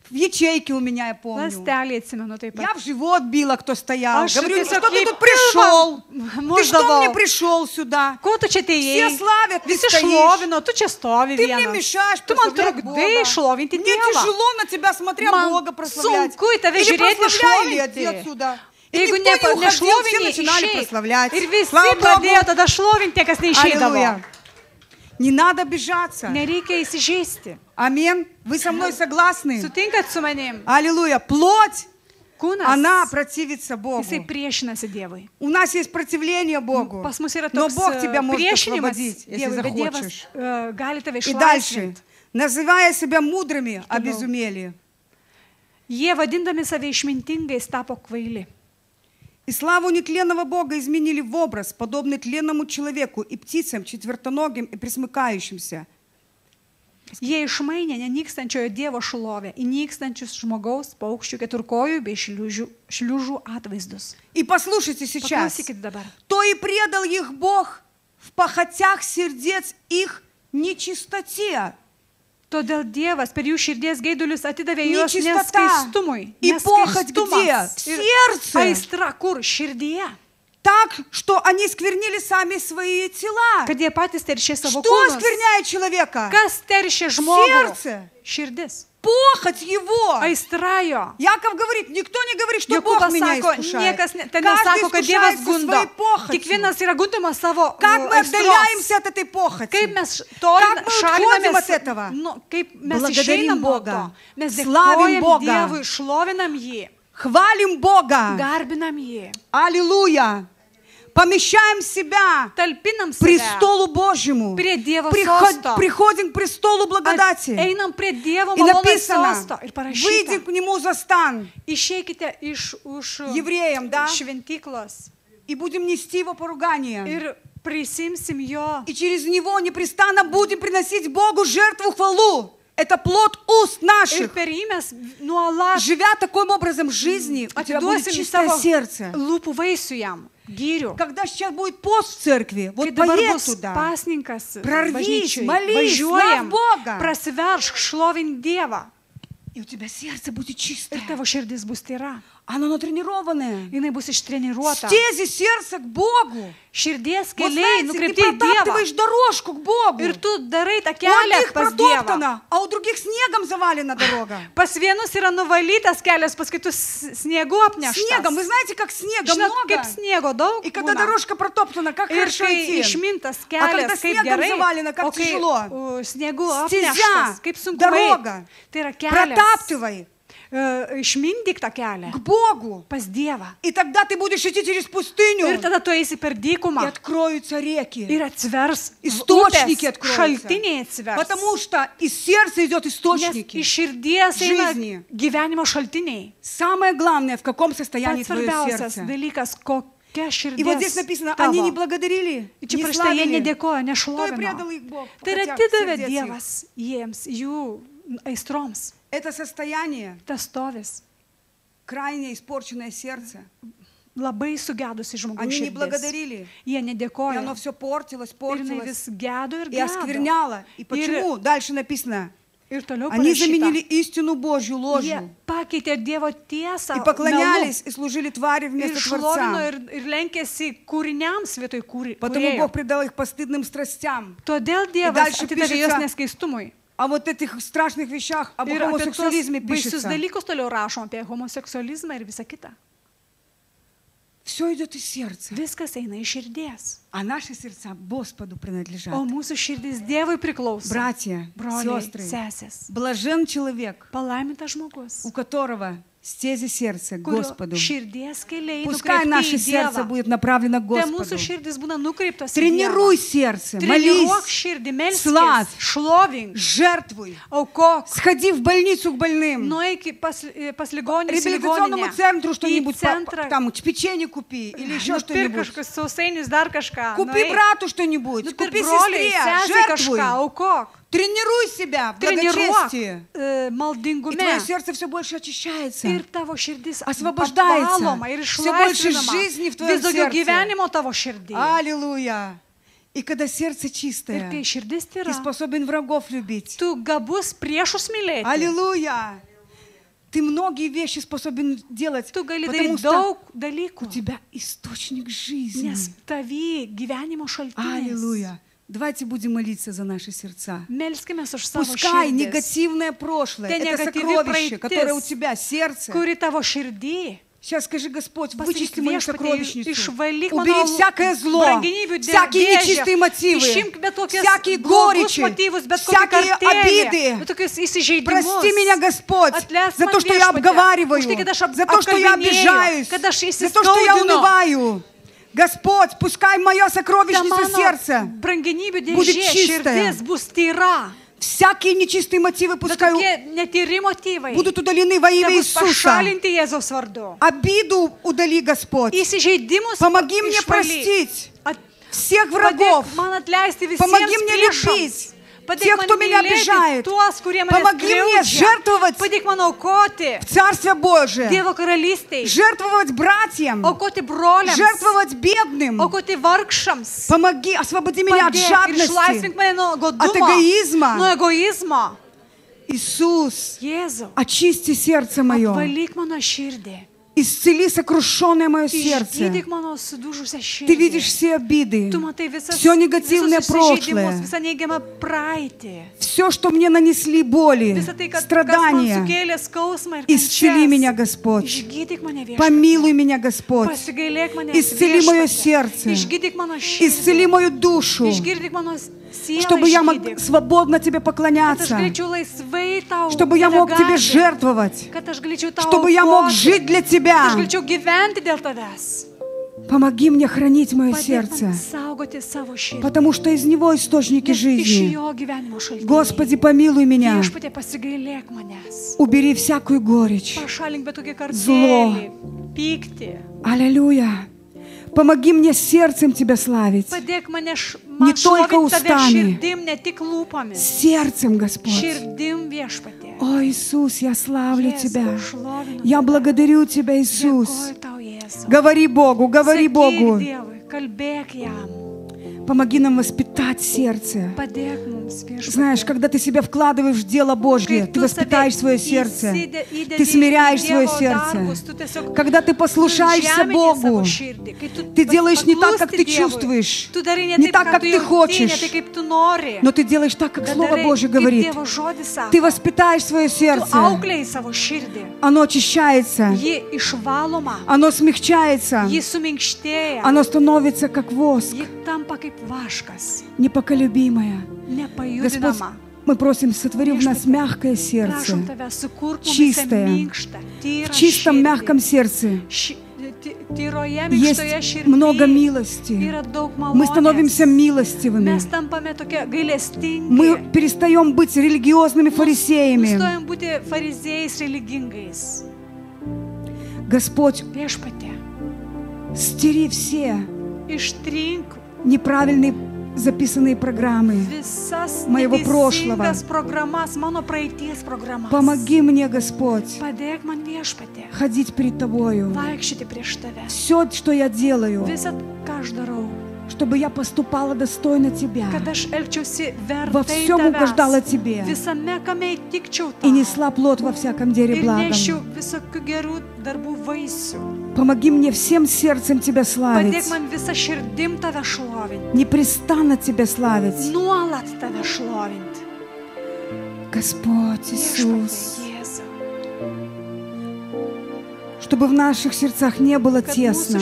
В ячейке у меня, я помню. Lastelį atsimenu taip Я pat. в живот била, кто стоял. Aš Говорю, tiesiog что ты jį тут пришел? pilvą Ты что мне muždavau. пришел сюда? Ko tu čia atėjai? Все славят, ты Visi стоишь. šlovino, tu čia stovi Ты мне vienas. мешаешь Tu man прославлять trukdai Бога. šlovinti Мне Dievą. тяжело на тебя, смотря Man Бога, прославлять. sunku į tave Или žiūrėti, прославляй, или šlovinti. иди отсюда. И Jeigu никто не уходил, все nešlovini, начинали išeik. прославлять. Ir visi Слава pradėjo Богу. tada šlovinti, kas neišeidavo. Аллилуйя. Не надо обижаться. Nereikia įsižeisti. Аминь. Вы со мной согласны? Sutinkat su manim? Аллилуйя. Плоть, Kūnas, она противится Богу. jisai priešinasi Dievui. У нас есть противление Богу. Pas mus yra Но toks Бог тебя может priešinimas освободить, если Dievui, bet Dievas захочешь. gali tave И дальше, išlaisvinti. называя себя мудрыми, обезумели. Jie vadindami save išmintingais tapo kvaili. И славу нетленного Бога изменили в образ, подобный тленному человеку и птицам, четвертоногим и пресмыкающимся. Jie išmainė nenykstančiojo Dievo šlovę į nykstančius žmogaus, paukščių, keturkojų bei šliužų atvaizdus. И послушайте сейчас. Paklausykit dabar. То и предал их Бог в похотях сердец их нечистоте. Todėl Dievas per jų širdies gaidulius atidavė juos Нечистота neskaistumui. и похоть где? В Neskaistumas ir сердце. aistra kur? Širdyje. Так, что они сквернили сами свои тела. Kad jie patys teršė savo Что kūnus. оскверняет человека? Kas teršė žmogų? Сердце. Širdis. Похоть его. Aistra jo. Яков говорит, никто не говорит, что Бог Jokūbas меня sako, искушает. niekas ten Каждый nesako, kad Dievas искушается gundo. своей похотью. Kiekvienas yra gundomas savo Как мы aistros. отдаляемся от этой похоти? Kaip mes Как мы уходим от этого? Kaip mes Благодарим išeinam nuo Бога. to. Mes Славим dėkojam Бога. Dievui, šlovinam jį, Хвалим Бога. garbinam jį, Аллилуйя. Помещаем себя talpinam к save престолу Божьему. prie Dievo sosto. Приходим к престолу благодати. Einam prie Dievo И malonės написано, sosto. Ir выйдем parašyta, к нему за стан išeikite už евреям, да? šventyklos И будем нести его поругание. ir prisimsim jo. И через него непрестанно будем приносить Богу жертву хвалу. Это плод уст Ir наших. per jį mes nuolat Живя таким образом жизни, у тебя будет atiduosim чистое savo сердце. lūpų vaisių jam, gyrių. Когда сейчас будет пост в церкви, вот Kai dabar поедь bus туда. pasninkas Prarvys, bažnyčiai, молись, važiuojam, slav Бога. prasiveršk, šlovink Dievą И у тебя сердце будет чистое. ir tavo širdis bus tyra. Оно натренированное. Jinai bus ištreniruota. Стези сердца к Богу. Širdies Вот keliai знаете, nukreipti ты į Dievą. протаптываешь дорожку к Богу. Ir tu darai tą У kelią одних pas Dievą. протоптана, а у других снегом завалена дорога. Pas vienus yra nuvalytas kelias, pas kitus sniegu apneštas. Снегом, вы знаете, как снега Žinot, много. kaip sniego daug И когда būna. дорожка протоптана, как Ir хорошо kai идти. išmintas А когда kelias, kaip снегом gerai, завалено, как o kai тяжело. sniegu Стезя, apneštas, kaip sunku дорога. eit. Tai yra kelias. Протаптывай Išmindyk tą kelią к Богу. pas Dievą. И тогда ты будешь идти через пустыню. Ir tada tu eisi per И dykumą. откроются реки. Ir atsvers Источники upės, откроются. šaltiniai atsivers. Потому что из сердца идет Nes источники. iš širdies eina Жизни. gyvenimo šaltiniai. Самое главное, в каком состоянии Pats твое svarbiausias сердце. dalykas, kokia širdis И вот здесь написано, они не tavo. благодарили, Ir čia не parašyta, jie славили. nedėkojo, Кто и предал nešlovino. их Бог? Tai yra хотя atidavė сердец их. Dievas jiems, jų aistroms. Это состояние, Tas stovis. крайне испорченное сердце. Labai sugedusi žmogaus Они не širdis. благодарили. Jie И nedėkojo. оно все портилось, Ir jinai портилось. vis gedo ir И gedo. оскверняло. И почему? Дальше написано. Ir toliau Они parašyta. заменили истину Божью Jie ложью. pakeitė Dievo tiesą И поклонялись, и служили твари ir вместо šlovino Творца. ir lenkėsi kūriniams vietoj Потому kūrėjo. Бог предал их постыдным страстям. Todėl Dievas дальше atidavė juos пишется, neskaistumui. О вот этих страшных вещах, об Ir apie tuos гомосексуализме baisius пишется. dalykus toliau rašom apie homoseksualizmą ir visą kitą. Все идет из сердца. Viskas eina iš širdies. А наши сердца Господу принадлежат. O mūsų širdis Dievui priklauso. Братья, Broliai, сестры, sesės. блажен человек, Palaimintas žmogus, у которого стези сердца к kurio Господу. širdies keliai Пускай nukreipti наше į сердце Dievą. будет направлено к Te Господу. mūsų širdis būna nukreiptos į Тренируй Dievą. сердце, Treniruok молись, širdį, melskis, славь, šlovink, жертвуй. aukok, Сходи в больницу к больным. nueik pas ligoninę, Реабилитационному центру į что-нибудь, centrą, там, печенье купи или еще nupirk что-нибудь. kažkokius sausainius, dar kažką. Купи nueik. брату что-нибудь, Nupirk купи broliai, сестре, sesei жертвуй. kažką, aukok. Тренируй себя в Treniruok благочестии. И maldingume. твое сердце все больше очищается. Ir tavo širdis Освобождается. apvaloma ir Все больше išlaisvinama. жизни в твоем Vis daugiau сердце. gyvenimo tavo širdį. Аллилуйя. И когда сердце Ir чистое, kai širdis ты tyra, способен врагов любить. tu gabus priešus mylėti. Аллилуйя. Ты многие вещи способен делать, Tu gali потому daryti что daug у dalykų, тебя источник жизни. nes tavi gyvenimo šaltinis. Аллилуйя. Давайте будем молиться за наши сердца. Melskime už savo Пускай širdis, негативное прошлое, Те это негативы сокровище, praeitis, которое у тебя, сердце. kuri tavo širdį. Сейчас скажи, Господь, Pasakyk вычисти мою viešpatie, сокровищницу. išvalyk Убери mano всякое зло, brangenybių всякие dėžę, нечистые мотивы, išimk bet kokias всякие blogus горечи, motyvus, bet kokią всякие kartėlį, обиды. bet tokius įsižeidimus. Прости меня, Господь, Atleisk за man то, что я viešpatie, обговариваю, už tai, kad aš за то, что я apkalbinėju, обижаюсь, kad aš за то, что я įsiskaudinu. унываю. Господь, пускай моя Ta сокровищница mano сердца, brangenybių будет dėžė, чистая. širdis bus tyra. всякие нечистые мотивы Bet пускай tokie netyri motyvai будут удалены во имя bus Иисуса. pašalinti Jėzaus vardu. Обиду удали, Господь. Įsižeidimus Помоги мне išvalyk. простить At- всех врагов. Padėk man atleisti visiems Помоги мне priešams. любить Padėk тех, man кто меня mylėti обижает. tuos, kurie mane Помоги мне skriaudžia. жертвовать Padėk man aukoti в Царствие Божие, Dievo karalystei, жертвовать братьям, aukoti broliams, жертвовать бедным. aukoti vargšams. Помоги, освободи меня от Padėk ir жадности, išlaisvink mane nuo от godumo, эгоизма. nuo egoizmo. Иисус, Jėzau, очисти сердце мое, apvalyk mano širdį. исцели сокрушенное мое сердце. Išgydyk mano sudužusią širdį. Ты видишь все обиды, Tu matai visas, все негативное visus įsižeidimus, прошлое, visą neigiamą praeitį. все, что мне нанесли боли, Visą tai, kas man страдания. sukėlė skausmą ir Исцели меня, kančias. Господь. Išgydyk mane viešpatie. Помилуй меня, Господь. Pasigailėk mane Исцели мое viešpatie. сердце. Išgydyk mano širdį. Исцели мою душу, Išgirdyk mano sielą. чтобы я мог Išgydyk. свободно Тебе Kad aš поклоняться, galėčiau laisvai tau чтобы я мог Тебе garbinti. жертвовать, Kad aš galėčiau tau чтобы я мог aukoti. жить для Kad Тебя. aš galėčiau gyventi dėl tavęs. Помоги мне хранить мое Padėk сердце, man saugoti savo širdį. потому что из него источники Nes iš жизни. jo gyvenimo šaltiniai. Господи, помилуй меня. Viešpatie, pasigailėk manęs. Убери всякую горечь. Pašalink bet tokį Zlo. kartėlį, pyktį. Аллилуйя. Помоги мне сердцем Тебя славить. Padėk mane Не только šlovinti tave устами. širdim, ne tik lūpomis. Сердцем, Господь. Širdim viešpatie. О, Иисус, я славлю Jėzau, Тебя. šlovinu Я tave. благодарю Тебя, Иисус. Dėkoju tau, Jėzau. Говори Богу, говори Sakyk Богу. Dievui, kalbėk jam. Помоги нам воспитать сердце. Знаешь, когда ты себя вкладываешь в дело Божье, ты воспитаешь свое сердце, ты смиряешь свое сердце. Когда ты послушаешься Богу, ты делаешь не так, как ты чувствуешь, не так, как ты хочешь, но ты делаешь так, как Слово Божье говорит. Ты воспитаешь свое сердце. Оно очищается, оно смягчается, оно становится как воск. Непоколебимая. Господь, мы просим, сотвори в нас мягкое сердце, чистое. В чистом, мягком сердце есть много милости. Мы становимся милостивыми. Мы перестаем быть религиозными фарисеями. Господь, стери все неправильные записанные программы моего прошлого. Помоги мне, Господь, ходить перед Тобою. Все, что я делаю, чтобы я поступала достойно Тебя, во всем угождала Тебе и несла плод во всяком деле благом. Помоги мне всем сердцем Тебя славить, непрестанно Тебя славить. Господь Иисус, чтобы в наших сердцах не было тесно.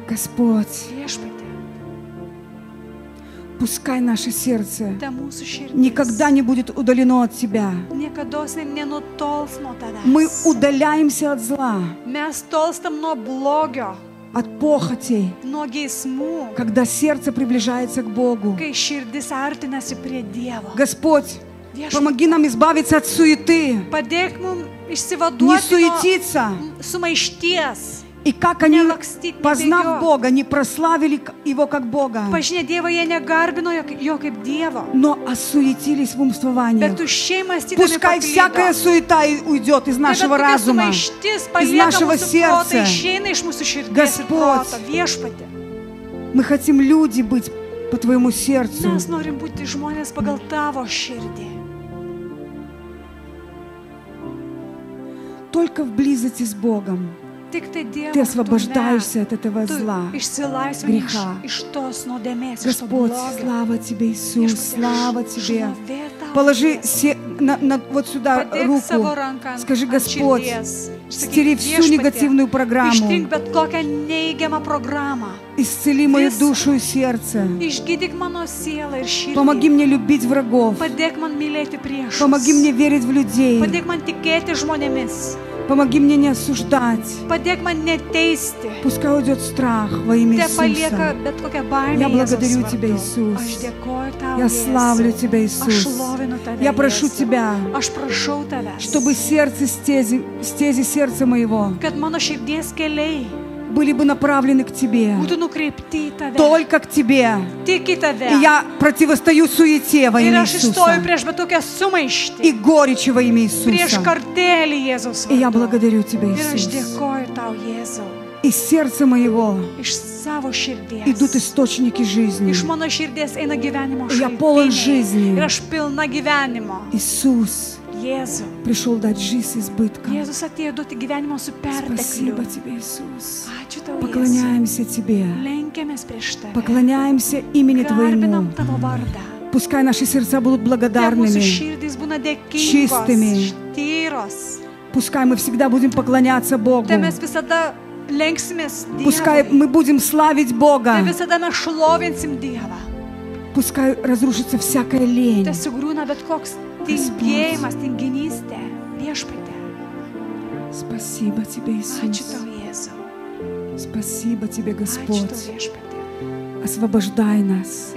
Господь, пускай наше сердце никогда не будет удалено от Тебя. Мы удаляемся от зла, от похотей, когда сердце приближается к Богу. Господь, помоги нам избавиться от суеты, не суетиться. И как они, познав Бога, не прославили Его как Бога, но осуетились в умствовании. Пускай всякая суета уйдет из нашего разума, из нашего сердца. Господь, мы хотим люди быть по Твоему сердцу. Только в близости с Богом ты освобождаешься от этого зла, греха. Господь, слава Тебе, Иисус, слава Тебе. Положи вот сюда руку. Скажи: Господь, стери всю негативную программу. Исцели мою душу и сердце. Помоги мне любить врагов. Помоги мне верить в людей. Помоги мне не осуждать. Пускай уйдет страх во имя Иисуса. Я благодарю Тебя, Иисус. Я славлю Тебя, Иисус. Я прошу Тебя, чтобы сердце, стези сердца моего были бы направлены к Тебе, только к Тебе. И я противостою суете во имя Иисуса и горечи во имя Иисуса. И я благодарю Тебя, Иисус. Из сердца моего идут источники жизни. И я полон жизни. Иисус пришел дать жизнь с избытком. Спасибо Тебе, Иисус. Поклоняемся Тебе. Поклоняемся имени Твоему. Пускай наши сердца будут благодарными, чистыми. Пускай мы всегда будем поклоняться Богу. Пускай мы будем славить Бога. Пускай разрушится всякая лень. Господь. Спасибо Тебе, Иисус. Спасибо Тебе, Господь. Освобождай нас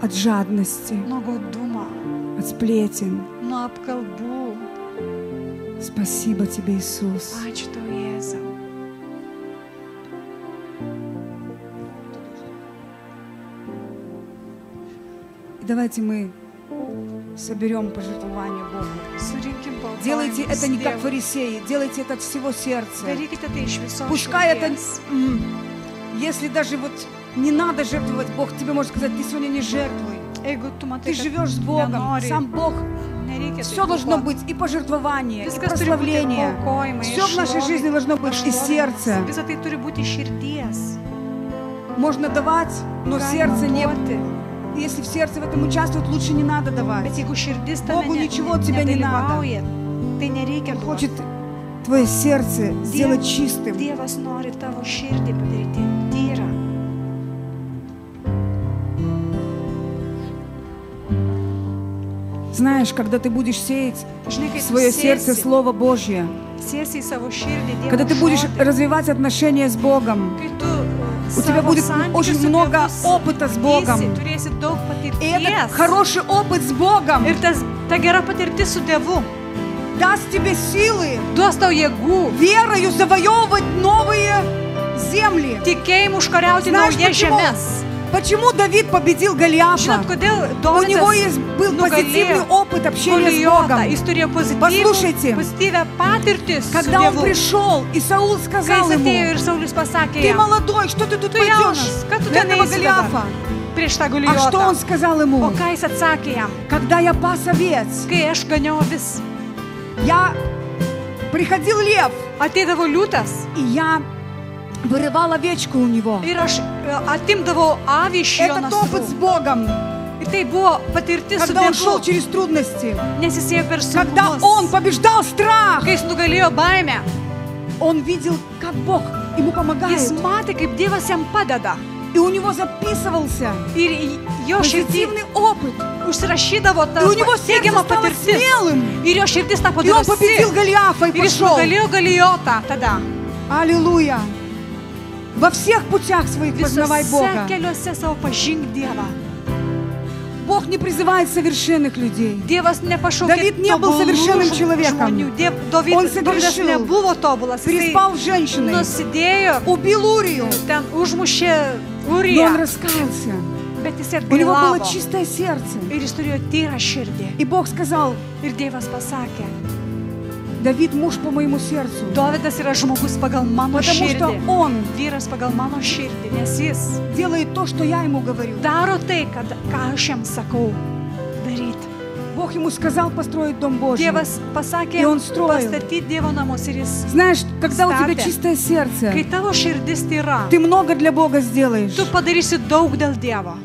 от жадности, от сплетен. Спасибо Тебе, Иисус. И давайте мы соберем пожертвование Богу. Surinkim Делайте paaukojimus это не как Dievui. фарисеи, делайте это от всего сердца. Darykite tai iš visos Пускай это, širdies. если даже вот не надо жертвовать, Бог тебе может сказать, ты сегодня не жертвуй. Jeigu tu matai, Ты kad живешь с Богом, nenori, сам Бог. nereikia Все taip должно aukoti. быть, и пожертвование, и Viskas turi būti прославление. paaukojimai, Все в нашей жизни должно быть из сердца. Visą tai turi būti iš širdies. Можно давать, но сердце не... duoti. Если в сердце в этом участвует, лучше не надо давать. Bet jeigu širdis tame Богу ничего от тебя не надо. nedalyvauja, tai nereikia Он duoti. хочет твое сердце сделать чистым. Dievas nori tavo širdį padaryti tyrą. Знаешь, когда ты будешь сеять Žinai, kai в tu свое сердце sėsi Слово Божье, į savo širdį Dievo когда ты будешь žodį, развивать отношения с Богом, kai tu у тебя savo будет santykius очень su много Dievu опыта с Богом. turėsi daug И этот patirties. хороший опыт с Богом Ir ta gera patirtis su Dievu даст тебе силы duos tau jėgų, верою завоевывать новые земли. tikėjimu užkariauti Знаешь, naujas почему? žemės. Почему Давид победил Голиафа? Žinot, kodėl У него Dovydas был позитивный nugalėjo опыт общения с Богом. Goliatą? Jis turėjo Послушайте, pozityvę patirtį su когда он Dievu. пришел, и Саул Kai сказал jis atėjo ему, ir Saulius pasakė ты jam, молодой, что ты тут tu пойдешь jaunas, ką tu для ten этого eisi Голиафа? dabar prieš tą А что он Goliatą? сказал O ему? ką jis atsakė jam? Когда я пас овец, Kai aš ganiau vis, я приходил лев, ateidavo liūtas и я вырывал овечку у него. ir aš atimdavau avį iš jo Этот опыт с nasrų. Богом, Ir tai buvo patirtis su когда он шел Dievu, через трудности, nes jis ėjo per когда он sunkumus. побеждал страх, Kai jis nugalėjo baimę, он видел, как Бог ему помогает. jis matė, kaip Dievas jam padeda. И у него записывался Ir jo širdį позитивный опыт. užsirašydavo И tą у него сердце teigiamą стало patirtis. смелым. Ir jo širdis tapo И он победил drąsi. Голиафа и Ir jis пошел. nugalėjo Galijotą tada. Аллилуйя. Во всех путях своих познавай Visose Бога. keliuose savo pažink Dievą. Бог не призывает совершенных людей. Dievas nepašaukė Давид не был совершенным человеком. žmonių. Он Dovydas согрешил. nebuvo tobulas. Jisai Переспал с женщиной. nusidėjo, Убил Урию. ten užmušė Но он Uriją, раскаялся. bet jis У него было atgailavo. чистое сердце. Ir jis turėjo tyrą širdį. И Бог сказал, Ir Dievas pasakė, Давид муж по моему сердцу. Dovydas yra žmogus pagal mano Потому что širdį. он Vyras pagal mano širdį, nes jis делает то, что я ему говорю. daro tai, ką aš jam sakau daryti. Бог ему сказал построить Дом Божий. Dievas pasakė И он строил. pastatyti Dievo namus ir jis, Знаешь, когда у тебя Statė. чистое сердце, kai tavo širdis tyra, ты много для Бога сделаешь. tu padarysi daug dėl Dievo,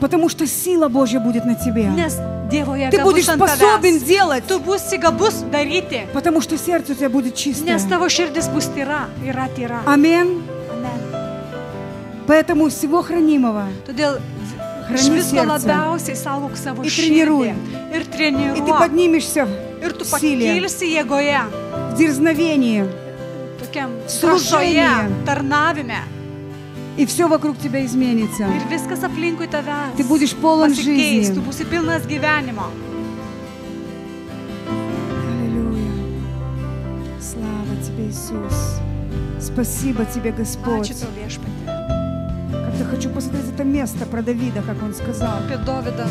Потому что сила Божья будет на тебе. nes Dievo Ты jėga будешь bus ant способен tavęs. делать. Tu būsi gabus daryti, Потому что сердце у тебя будет чистое. nes tavo širdis bus tyra, yra tyra. Аминь. Amen. Поэтому всего хранимого Todėl iš Храни visko сердце. labiausiai saugok savo И тренируй. širdį ir и ты treniruok. поднимешься Ir tu в силе, pakilsi jėgoje, в дерзновении, tokiam Служение. drąsoje, tarnavime. и все вокруг тебя изменится. Ir viskas aplinkui tavęs Ты будешь полон pasikeis, tu жизни. būsi pilnas gyvenimo. Аллилуйя. Слава тебе, Иисус. Спасибо тебе, Господь. Ačiū tau viešpatie. Как-то хочу посмотреть это место про Давида, как он сказал. Apie Dovydą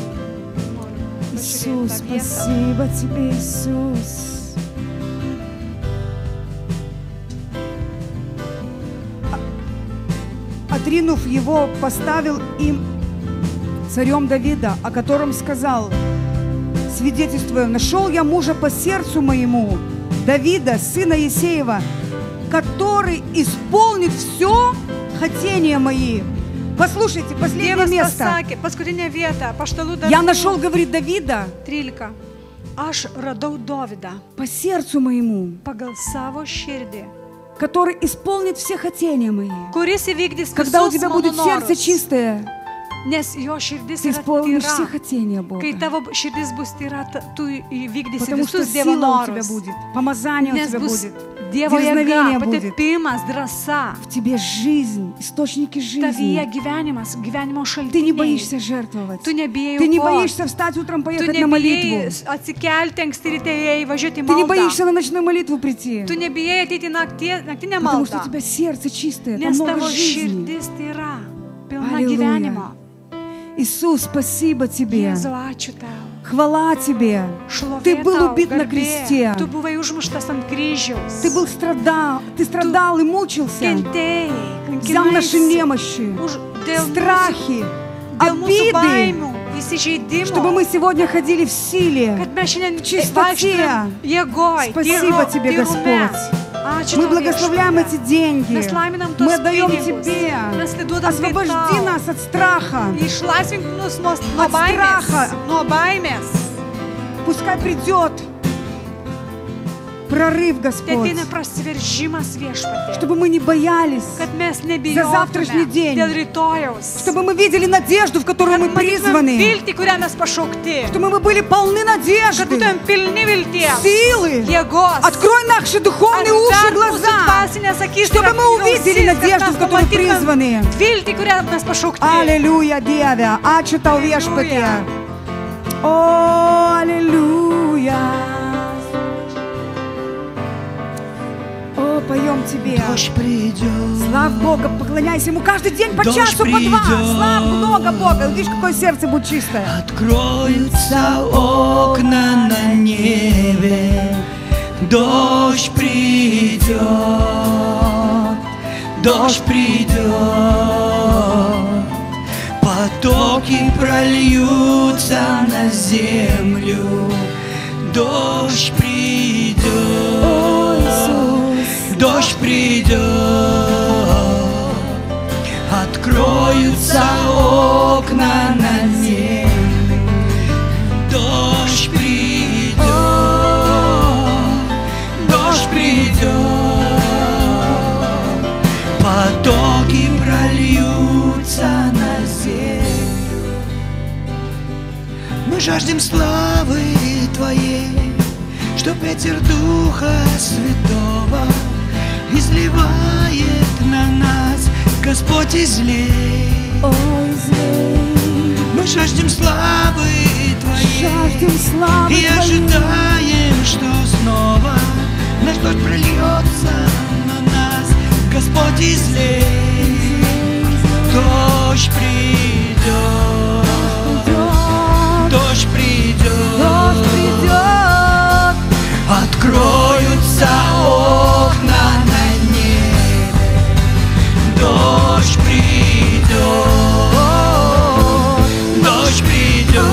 noriu Иисус, pažiūrėti tą vietą. спасибо тебе, Иисус. Отринув его, поставил им царем Давида, о котором сказал, свидетельствуя, нашел я мужа по сердцу моему, Давида, сына Иессеева, который исполнит все хотения мои. Послушайте, последнее Dievas место. pasakė, paskutinė vieta, paštalų Я darbų нашел, говорит, Давида 13. Aš radau Dovydą по сердцу моему, pagal savo širdį, который исполнит все хотения мои. kuris įvykdys Когда у visus тебя mano будет сердце norus, чистое, nes jo širdis ты yra исполнишь все tyra. хотения Бога. Kai tavo širdis bus tyra, tu įvykdysi Потому что visus Dievo сила у тебя norus. будет, помазание у Nes тебя bus будет, Dievo дерзновение jėga, будет. patepimas, drąsa, В тебе жизнь, источники tavyje жизни. gyvenimas, gyvenimo Ты не šaltiniai. боишься жертвовать. Tu nebijai Ты не aukot. боишься встать утром, Tu поехать на молитву. nebijai atsikelti anksti ryte, važiuoti į Ты не maldą. боишься на ночную молитву прийти. Tu nebijai ateiti naktinę Потому что у maldą. тебя сердце чистое, там Nes много tavo жизни. širdis tyra, pilna Аллилуйя. gyvenimo. Иисус, спасибо тебе. Jėzau, ačiū tau. Хвала Тебе. Ты был убит на кресте. Ты страдал и мучился. Взял наши немощи, страхи, обиды, чтобы мы сегодня ходили в силе, в чистоте. Спасибо Тебе, Господь. Мы благословляем эти деньги. Мы отдаем Тебе. Освобожди нас от страха. От страха. Пускай придет прорыв, Господь, чтобы мы не боялись за завтрашний день, чтобы мы видели надежду, в которую мы призваны, чтобы мы были полны надежды, силы. Открой наши духовные уши и глаза, чтобы мы увидели надежду, в которую призваны. Аллилуйя, Девя, Ачу Тау Вешпате. О, аллилуйя. О, поем Тебе. Славь Бога, поклоняйся Ему каждый день по часу, по два. Славь много Бога. Видишь, какое сердце будет чистое. Откроются окна на небе, дождь придет, дождь придет, потоки прольются на землю, дождь придет. Дождь придет, откроются окна на небе. Дождь придет, дождь придет, потоки прольются на землю. Мы жаждем славы Твоей, чтоб ветер Духа Святого изливает на нас, Господь, излей. Мы жаждем славы Твоей и ожидаем, что снова наш дождь прольется на нас, Господь, излей. Дождь придет, дождь придет, дождь придет, откроются окна на небе, дождь придет, дождь придет,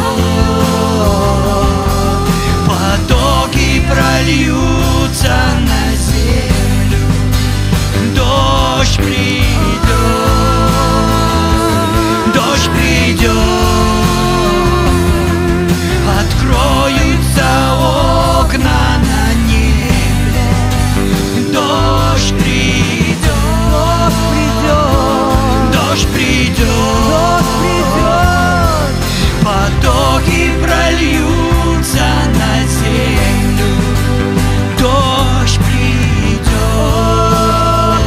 потоки прольются на землю, дождь придет, дождь придет, откроются окна на небе, дождь придет, дождь придет, дождь придет, потоки прольются на землю, дождь придет,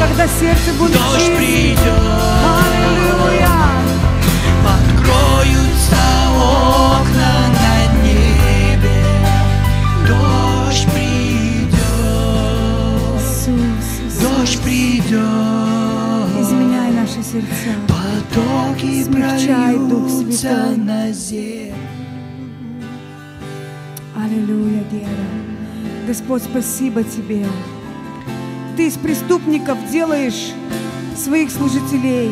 когда сердце будет дождь чистым. придет, Аллилуйя. Откроются окна на небе, дождь придет, Иисус, дождь придет, изменяй наши сердца. потоки Смягчай, Дух прольются Святой. на землю. Аллилуйя, Дева. Господь, спасибо Тебе. Ты из преступников делаешь своих служителей.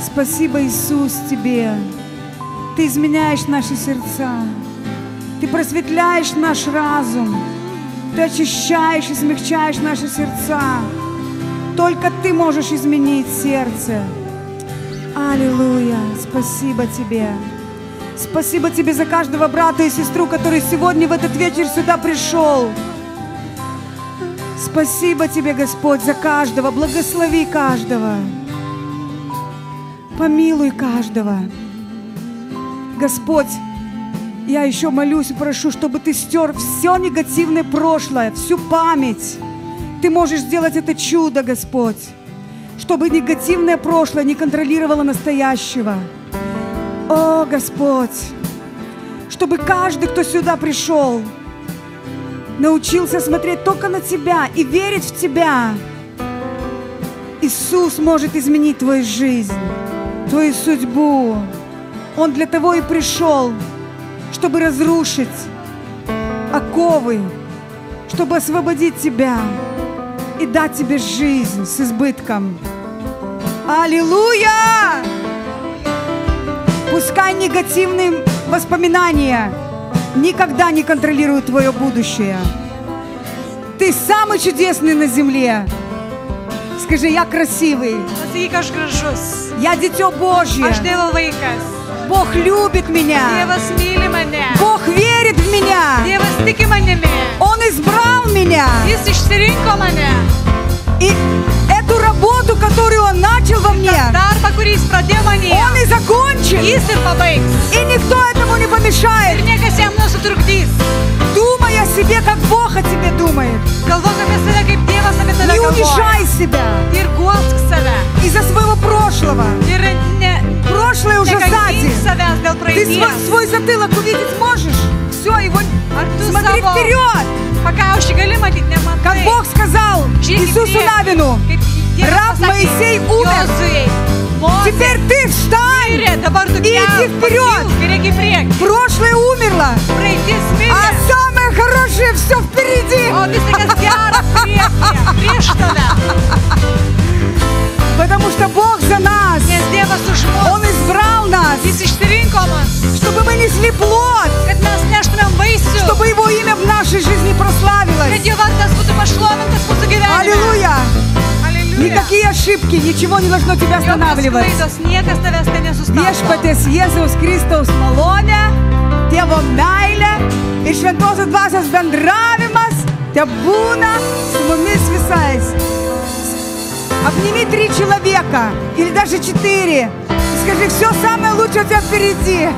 Спасибо, Иисус, Тебе. Ты изменяешь наши сердца. Ты просветляешь наш разум. Ты очищаешь и смягчаешь наши сердца. Только Ты можешь изменить сердце. Аллилуйя. Спасибо Тебе. Спасибо Тебе за каждого брата и сестру, который сегодня в этот вечер сюда пришел. Спасибо Тебе, Господь, за каждого. Благослови каждого. Помилуй каждого. Господь, я еще молюсь и прошу, чтобы Ты стер все негативное прошлое, всю память. Ты можешь сделать это чудо, Господь, чтобы негативное прошлое не контролировало настоящего. О, Господь, чтобы каждый, кто сюда пришел, научился смотреть только на Тебя и верить в Тебя. Иисус может изменить твою жизнь, твою судьбу. Он для того и пришел, чтобы разрушить оковы, чтобы освободить тебя и дать тебе жизнь с избытком. Аллилуйя! Пускай негативные воспоминания никогда не контролируют твое будущее. Ты самый чудесный на земле. Скажи, я красивый. Я дитё Божье. Бог любит меня. Бог верит в меня. Он избрал меня. И эту работу, которую Он начал во мне, Он и закончит. И никто этому не помешает. Думай о себе, как Бог о тебе думает. Не унижай себя из-за своего прошлого. Прошлое уже сзади. Ты свой затылок увидеть можешь? Все, его смотри вперед. Как Бог сказал Иисусу Навину, раб Моисей умер. Теперь ты встань и иди вперед. Прошлое умерло, а самое хорошее все впереди. Потому что Бог за нас. Он избрал нас, чтобы мы несли плод, чтобы Его имя в нашей жизни прославилось. Аллилуйя! Никакие ошибки, ничего не должно тебя останавливать. Viešpaties Jėzaus Kristaus malonė, Tėvo meilė ir šventosios dvasios bendravimas tebūna su mumis visais. Обними 3 человека, или даже 4. И скажи, все самое лучшее у тебя впереди.